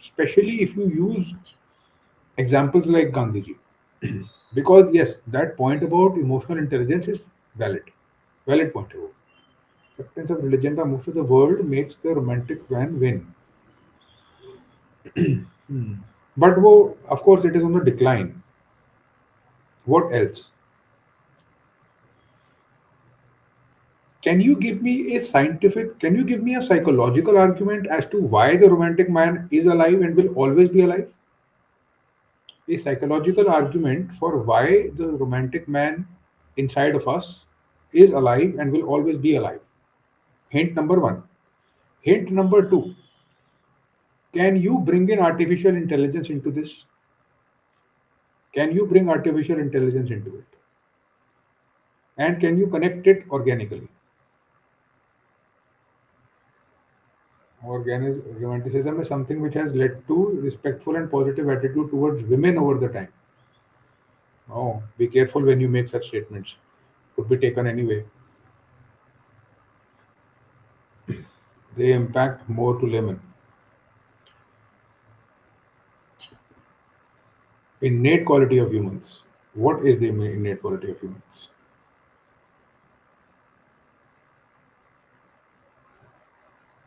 especially if you use examples like Gandhiji. Because yes, that point about emotional intelligence is valid point. Acceptance of religion by most of the world makes the romantic man win. But of course, it is on the decline. What else? Can you give me a psychological argument as to why the romantic man is alive and will always be alive? A psychological argument for why the romantic man inside of us is alive and will always be alive. Hint number 1. Hint number 2. Can you bring in artificial intelligence into this? Can you bring artificial intelligence into it? And can you connect it organically? Romanticism is something which has led to respectful and positive attitude towards women over the time. Oh, be careful when you make such statements. Could be taken anyway. They impact more to laymen. Innate quality of humans. What is the innate quality of humans?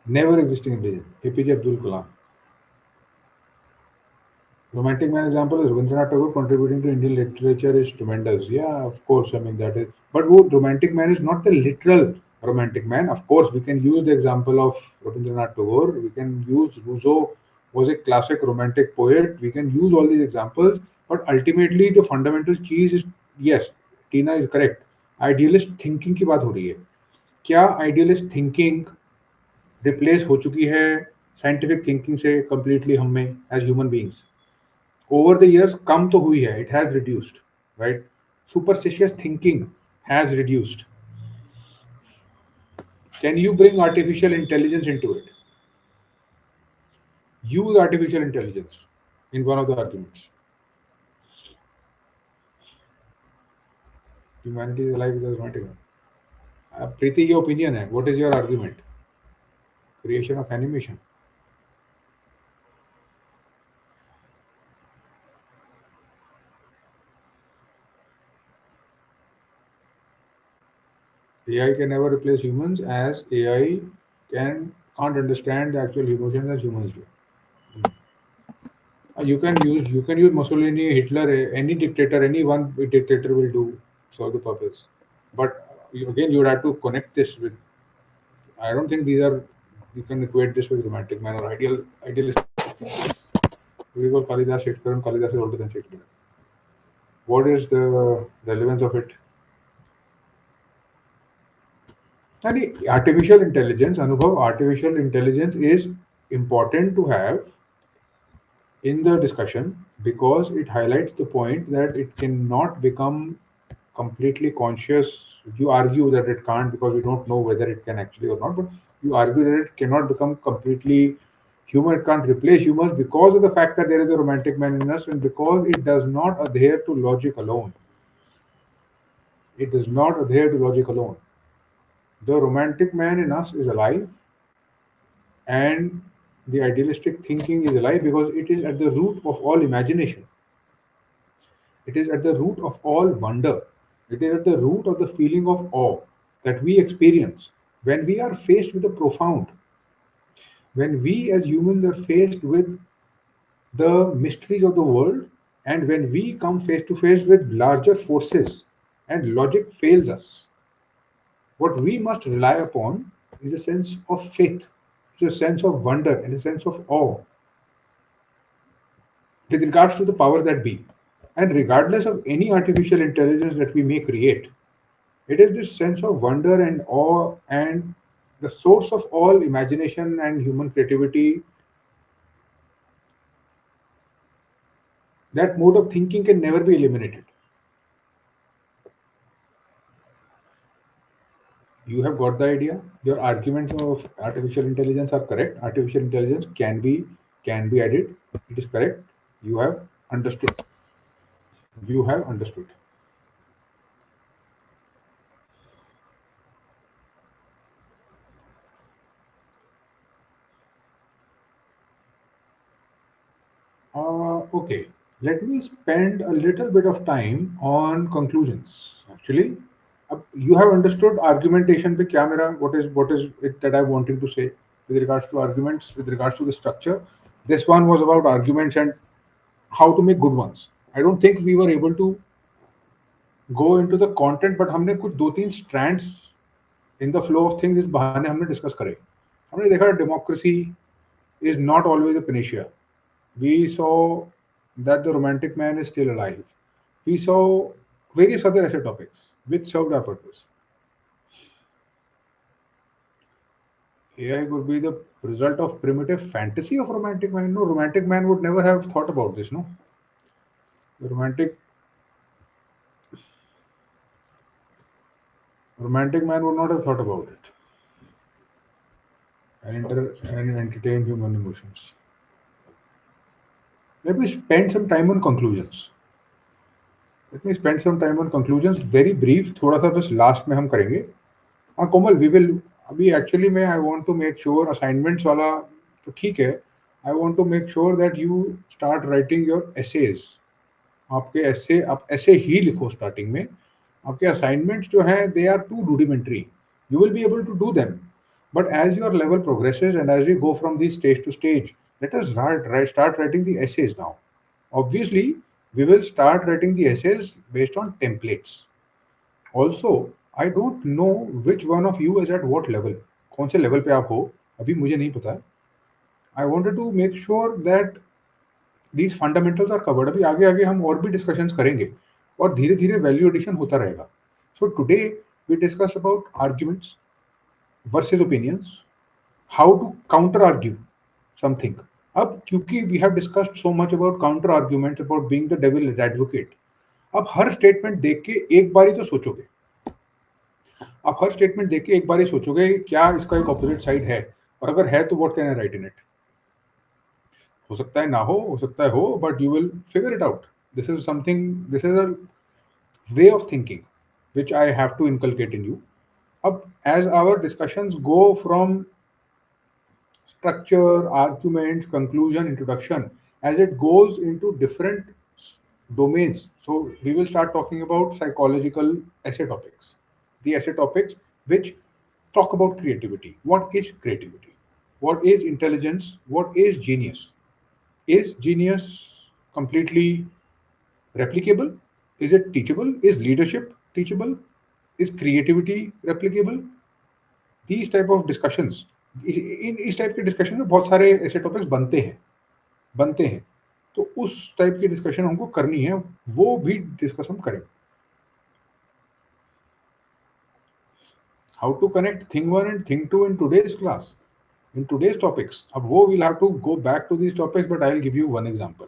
Never existing intelligence. APJ Abdul Kalam. Romantic man example is Rabindranath Tagore contributing to Indian literature is tremendous. Yeah, of course. I mean, that is. But romantic man is not the literal romantic man. Of course, we can use the example of Rabindranath Tagore. We can use Rousseau was a classic romantic poet. We can use all these examples. But ultimately, the fundamental cheese is, yes, Tina is correct. Idealist thinking की बात हो रही है. क्या idealist thinking replace हो चुकी है scientific thinking से completely हम में as human beings? Over the years कम तो हुई है, it has reduced, right? Superstitious thinking has reduced. Can you bring artificial intelligence into it? Use artificial intelligence in one of the arguments. Humanity is alive with romantic. प्रीति ये opinion है. What is your argument? Creation of animation. AI can never replace humans, as AI can't understand the actual emotions as humans do. You can use Mussolini, Hitler, any dictator, any one dictator will do serve the purpose. But again, you would have to connect this with. I don't think these are. You can equate this with romantic man or idealistic. We call Kalidas Shakespeare, and Kalidas is older than Shakespeare. What is the relevance of it? And artificial intelligence, Anubhav, artificial intelligence is important to have in the discussion because it highlights the point that it cannot become completely conscious. You argue that it can't because we don't know whether it can actually or not, but you argue that it cannot become completely human. It can't replace humans because of the fact that there is a romantic man in us and because it does not adhere to logic alone. It does not adhere to logic alone. The romantic man in us is alive, and the idealistic thinking is alive because it is at the root of all imagination. It is at the root of all wonder. It is at the root of the feeling of awe that we experience when we are faced with the profound. When we as humans are faced with the mysteries of the world, and when we come face to face with larger forces and logic fails us, what we must rely upon is a sense of faith, is a sense of wonder, and a sense of awe with regards to the powers that be. And regardless of any artificial intelligence that we may create, it is this sense of wonder and awe and the source of all imagination and human creativity. That mode of thinking can never be eliminated. You have got the idea. Your arguments of artificial intelligence are correct. Artificial intelligence can be added. It is correct. You have understood. You have understood. Okay, let me spend a little bit of time on conclusions. Actually, you have understood argumentation पे क्या मेरा what is it that I wanted to say with regards to arguments, with regards to the structure. This one was about arguments and how to make good ones. I don't think we were able to go into the content, but हमने कुछ दो तीन strands in the flow of things इस बहाने हमने discuss करे. हमने देखा democracy is not always a panacea. We saw that the romantic man is still alive. We saw various other essay topics which served our purpose. AI could be the result of primitive fantasy of romantic man. No, romantic man would never have thought about this, no? The romantic man would not have thought about it and entertain human emotions. Let me spend some time on conclusions. Very brief. थोड़ा सा बस last में हम करेंगे. हाँ कोमल, we will अभी actually में I want to make sure assignments वाला तो ठीक है. I want to make sure that you start writing your essays. आपके essay आप essay ही लिखो starting में. आपके assignments जो हैं they are too rudimentary. You will be able to do them, but as your level progresses and as we go from the stage to stage, let us start writing the essays now. Obviously, we will start writing the essays based on templates. Also, I don't know which one of you is at what level. कौन से level पे आप हो अभी मुझे नहीं पता है. I wanted to make sure that these fundamentals are covered. अभी आगे आगे हम और भी discussions करेंगे और धीरे धीरे value addition होता रहेगा. So today we discuss about arguments versus opinions, how to counter argue something. अब क्योंकि we have discussed so much about counter arguments, about being the devil's advocate, अब हर statement देख के एक बारी तो सोचोगे. आप हर स्टेटमेंट देख के एक बार ही सोचोगे क्या इसका एक ऑपोजिट साइड है, और अगर है तो what can I right in it. हो सकता है ना हो सकता है हो, but you will figure it out. This is something, this is a way of thinking which I have to inculcate in you. Up as our discussions go from structure, arguments, conclusion, introduction, as it goes into different domains. So we will start talking about psychological essay topics. The essay topics which talk about creativity. What is creativity? What is intelligence? What is genius? Is genius completely replicable? Is it teachable? Is leadership teachable? Is creativity replicable? These type of discussions, इन इस type के discussion में बहुत सारे ऐसे topics बनते हैं. तो उस टाइप की डिस्कशन हमको करनी है, वो भी डिस्कस हम करें. How to connect thing 1 and thing 2 in today's class, in today's topics. अब वो will have to go back to this topics, but I will give you one example.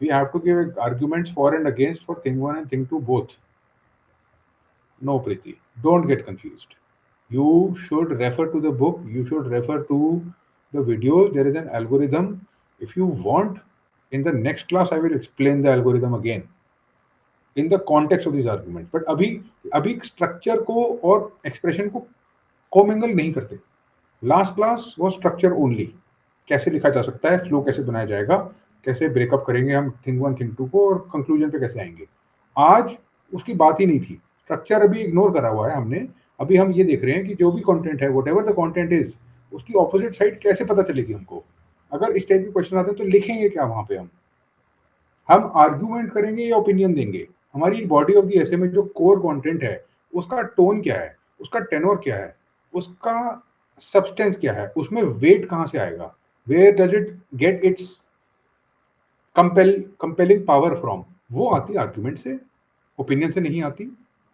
We have to give arguments for and against for thing 1 and thing 2 both. No, Preeti, don't get confused. You should refer to the book, you should refer to the videos. There is an algorithm. If you want, in the next class I will explain the algorithm again in the context of these arguments. But अभी structure को और expression को कोमिंगल नहीं करते. Last class वो structure only, कैसे लिखा जा सकता है, फ्लो कैसे बनाया जाएगा, कैसे ब्रेकअप करेंगे हम थिंग 1 थिंग 2 को, और कंक्लूजन पे कैसे आएंगे. आज उसकी बात ही नहीं थी. स्ट्रक्चर अभी इग्नोर करा हुआ है हमने. अभी हम ये देख रहे हैं कि जो भी कंटेंट है, what ever the content is, उसकी ऑपोजिट साइड कैसे पता चलेगी हमको. अगर इस टाइप के क्वेश्चन आते हैं तो लिखेंगे क्या वहां पे, हम आर्ग्यूमेंट करेंगे या ओपिनियन देंगे. हमारी बॉडी ऑफ द एसे में जो कोर कंटेंट है, उसका टोन क्या है, उसका टेनोर क्या है, उसका सब्सटेंस क्या है, उसमें वेट कहां से आएगा, where does it get its compelling power from, वो आती है आर्ग्यूमेंट से, ओपिनियन से नहीं आती.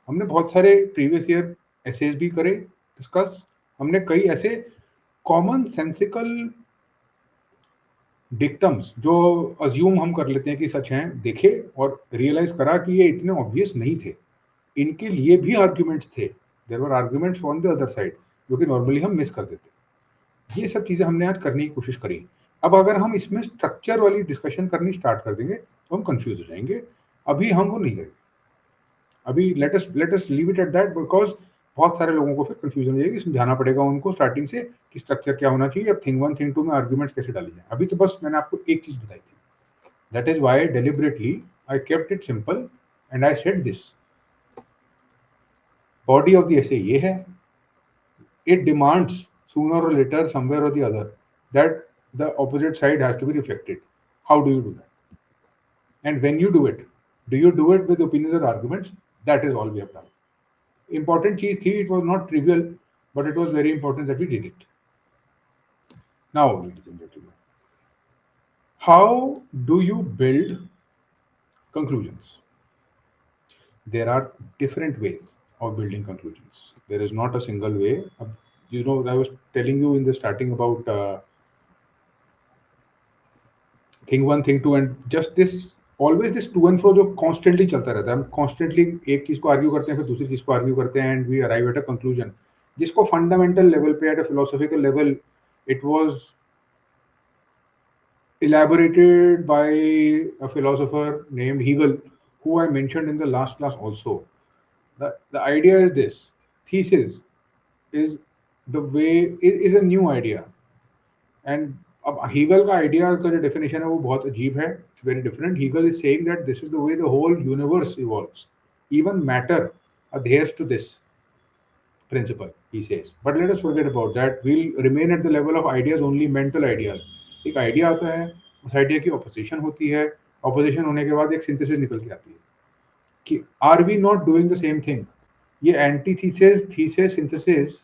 हमने बहुत सारे प्रीवियस ईयर एसेज भी करे डिस्कस. हमने कई ऐसे कॉमन सेंसिकल डिक्टम्स जो अज्यूम हम कर लेते हैं कि सच हैं, देखे और रियलाइज करा कि ये इतने ऑब्वियस नहीं थे. इनके लिए भी आर्ग्यूमेंट्स थे. There were arguments on the other side जो कि नॉर्मली हम मिस कर देते. ये सब चीजें हमने आज करने की कोशिश करी. अब अगर हम इसमें स्ट्रक्चर वाली डिस्कशन करनी स्टार्ट कर देंगे तो हम कंफ्यूज हो जाएंगे. अभी हम वो नहीं करेंगे. अभी let us leave it at that, because बहुत सारे लोगों को फिर कंफ्यूजन हो जाएगी. समझाना पड़ेगा उनको स्टार्टिंग से कि स्ट्रक्चर क्या होना चाहिए, अब थिंग 1 थिंग 2 में आर्ग्यूमेंट्स कैसे डाली जाए. अभी तो बस मैंने आपको एक चीज बताई थी. That is why deliberately I kept it simple and I said this. Body of the essay ये है. It demands sooner or later, somewhere or the other, that the opposite side has to be reflected. How do you do that? And when you do it with opinions or arguments? That is all we have done. Important cheez thi, it was not trivial, but it was very important that we did it. Now, ladies and gentlemen, how do you build conclusions? There are different ways of building conclusions. There is not a single way. You know, I was telling you in the starting about thing 1 thing 2 and just this always this to and fro जो constantly चलता रहता है. हम constantly एक चीज को argue करते हैं, फिर दूसरी चीज को आर्ग्यू करते हैं, and we arrive at a conclusion जिसको फंडामेंटल लेवल पे, at a philosophical level, it was elaborated by a philosopher named Hegel, who I mentioned in the last class also. The idea is this: thesis is the way, is a new idea. And अब Hegel का idea का जो definition है वो बहुत अजीब है. It's very different. Hegel is saying that this is the way the whole universe evolves. Even matter adheres to this principle, he says. But let us forget about that. We'll remain at the level of ideas only, mental ideas. एक idea आता है, उस idea की opposition होती है, opposition होने के बाद एक सिंथेसिस निकल के आती है कि are we not doing the same thing. ये antithesis, thesis, synthesis,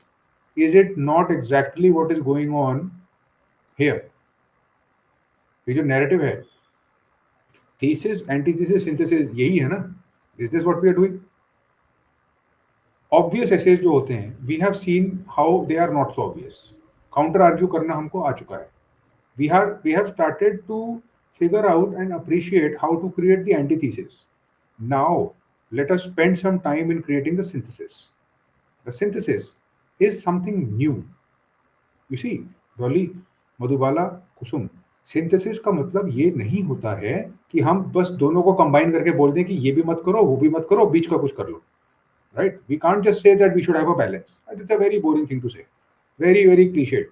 is it not exactly what is going on here? ये जो नैरेटिव है, थीसिस, एंटीथेसिस, सिंथेसिस, यही है ना? Is this what we are doing? Obvious essays जो होते हैं, we have seen how they are not so obvious. Counter argue करना हमको आ चुका है. We have started to figure out and appreciate how to create the antithesis. Now let us spend some time in creating the synthesis. The synthesis is something new. You see, Dolly, Madhubala, Kusum, synthesis का मतलब ये नहीं होता है कि हम बस दोनों को कंबाइन करके बोल दें कि ये भी मत करो वो भी मत करो बीच का कुछ कर लो, right? We can't just say that we should have a balance. It's a very boring thing to say, very cliched.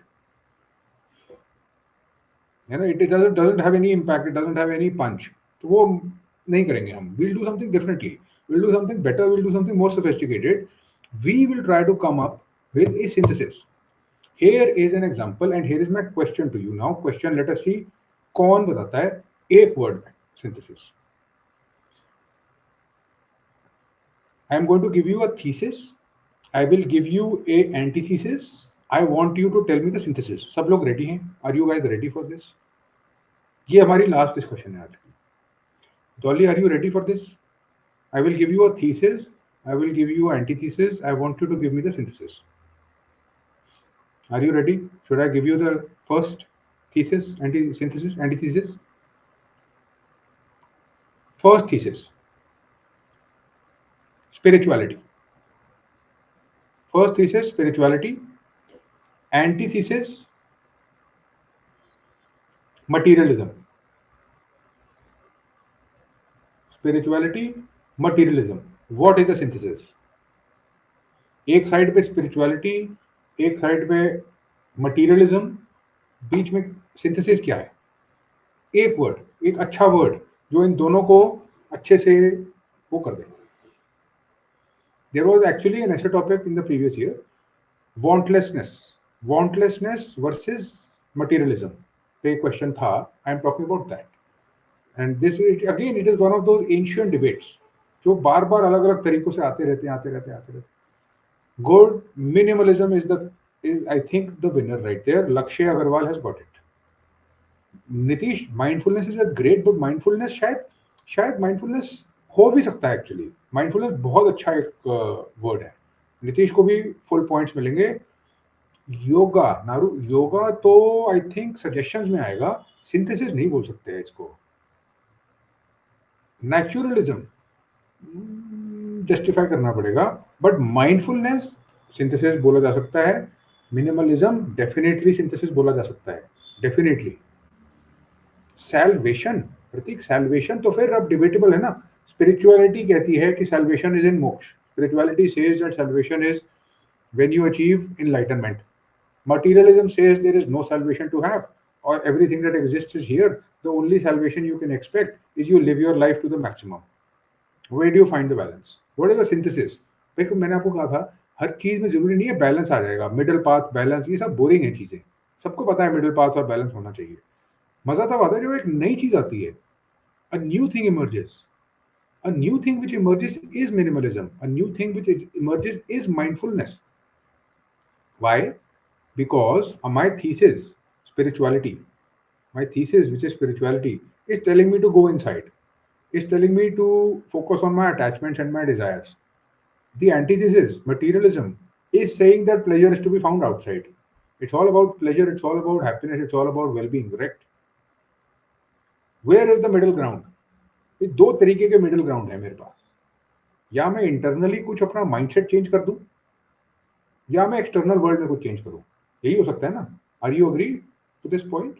You know, it doesn't have any impact, it doesn't have any punch. तो वो नहीं करेंगे हम. We'll do something differently. We'll do something better. We'll do something more sophisticated. We will try to come up with a synthesis. Here is an example, and here is my question to you. Now, question, let us see कौन बताता है एक word में synthesis. I am going to give you a thesis. I will give you a antithesis. I want you to tell me the synthesis. सब लोग ready हैं? Are you guys ready for this? ये हमारी last discussion है आज की. Dolly, are you ready for this? I will give you a thesis. I will give you an antithesis. I want you to give me the synthesis. Are you ready? Should I give you the first thesis, antithesis? First thesis. Spirituality. First thesis, spirituality. Antithesis, materialism. Spirituality, materialism. What is the synthesis? एक side पे spirituality, एक side पे materialism, बीच में synthesis क्या है? एक word, एक अच्छा वर्ड जो इन दोनों को अच्छे से वो कर दे. There was actually an essay topic in the previous year, wantlessness versus materialism पे क्वेश्चन था. I am talking about that. And this again, it is one of those ancient debates जो बार बार अलग अलग तरीकों से आते रहते. Good minimalism is I think the winner right there. Lakshya Agarwal has got it. Nitish, mindfulness is a great book. Mindfulness शायद mindfulness हो भी सकता है actually. Mindfulness बहुत अच्छा एक word है. नीतीश को भी full points मिलेंगे. योगा, नारू, योगा तो I think suggestions में आएगा. Synthesis नहीं बोल सकते हैं इसको. Naturalism जस्टिफाई करना पड़ेगा, बट माइंडफुलनेस सिंथेसिस बोला जा सकता है. मिनिमलिज्म डेफिनेटली सिंथेसिस बोला जा सकता है, डेफिनेटली. सैल्वेशन, प्रतीक, सैल्वेशन तो फिर अब डिबेटेबल है ना. स्पिरिचुअलिटी कहती है कि salvation is in moksha. Spirituality says that salvation is when you achieve enlightenment. Materialism says there is no salvation to have, और everything that exists is here. The only salvation you can expect is you live your life to the maximum. Where do you find the balance? What is the synthesis? देखो, मैंने आपको कहा था हर चीज में जरूरी नहीं है बैलेंस आ जाएगा. मिडिल पाथ, बैलेंस, ये सब बोरिंग है चीजें. सबको पता है मिडिल पाथ और बैलेंस होना चाहिए. मजा तब आता है जब एक नई चीज आती है. A new thing emerges. A new thing which emerges is minimalism. A new thing which emerges is mindfulness. Why? Because my thesis, spirituality, my thesis, which is spirituality, is telling me to go inside. Is telling me to focus on my attachments and my desires. The antithesis, materialism, is saying that pleasure is to be found outside. It's all about pleasure, it's all about happiness, it's all about well-being, correct? Where is the middle ground? ये दो तरीके के middle ground है मेरे पास. या मैं internally कुछ अपना माइंडसेट चेंज कर दूं, या मैं एक्सटर्नल वर्ल्ड में कुछ चेंज करूं. यही हो सकता है ना. Are you agree to this point?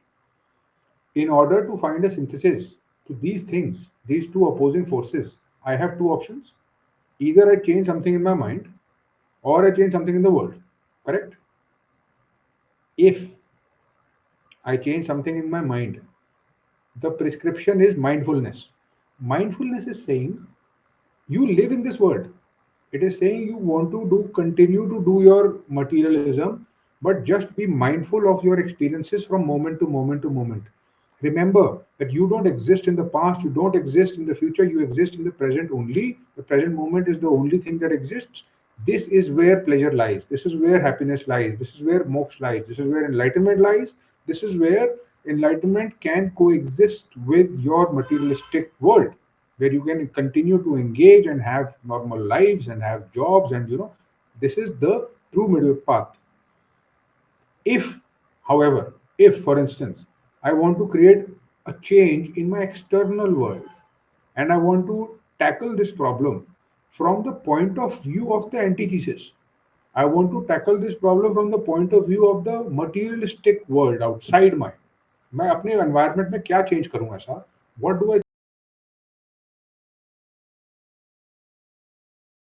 In order to find a synthesis to these things, these two opposing forces, I have two options. Either I change something in my mind or I change something in the world, correct? If I change something in my mind, the prescription is mindfulness. Mindfulness is saying you live in this world. It is saying you want to continue to do your materialism, but just be mindful of your experiences from moment to moment to moment. Remember that you don't exist in the past, you don't exist in the future, you exist in the present only. The present moment is the only thing that exists. This is where pleasure lies. This is where happiness lies. This is where moksha lies. This is where enlightenment lies. This is where enlightenment can coexist with your materialistic world, where you can continue to engage and have normal lives and have jobs, and this is the true middle path. If, however, if for instance I want to create a change in my external world and I want to tackle this problem from the point of view of the antithesis, I want to tackle this problem from the point of view of the materialistic world outside my. मैं अपने environment में क्या change करूँ ऐसा? What do I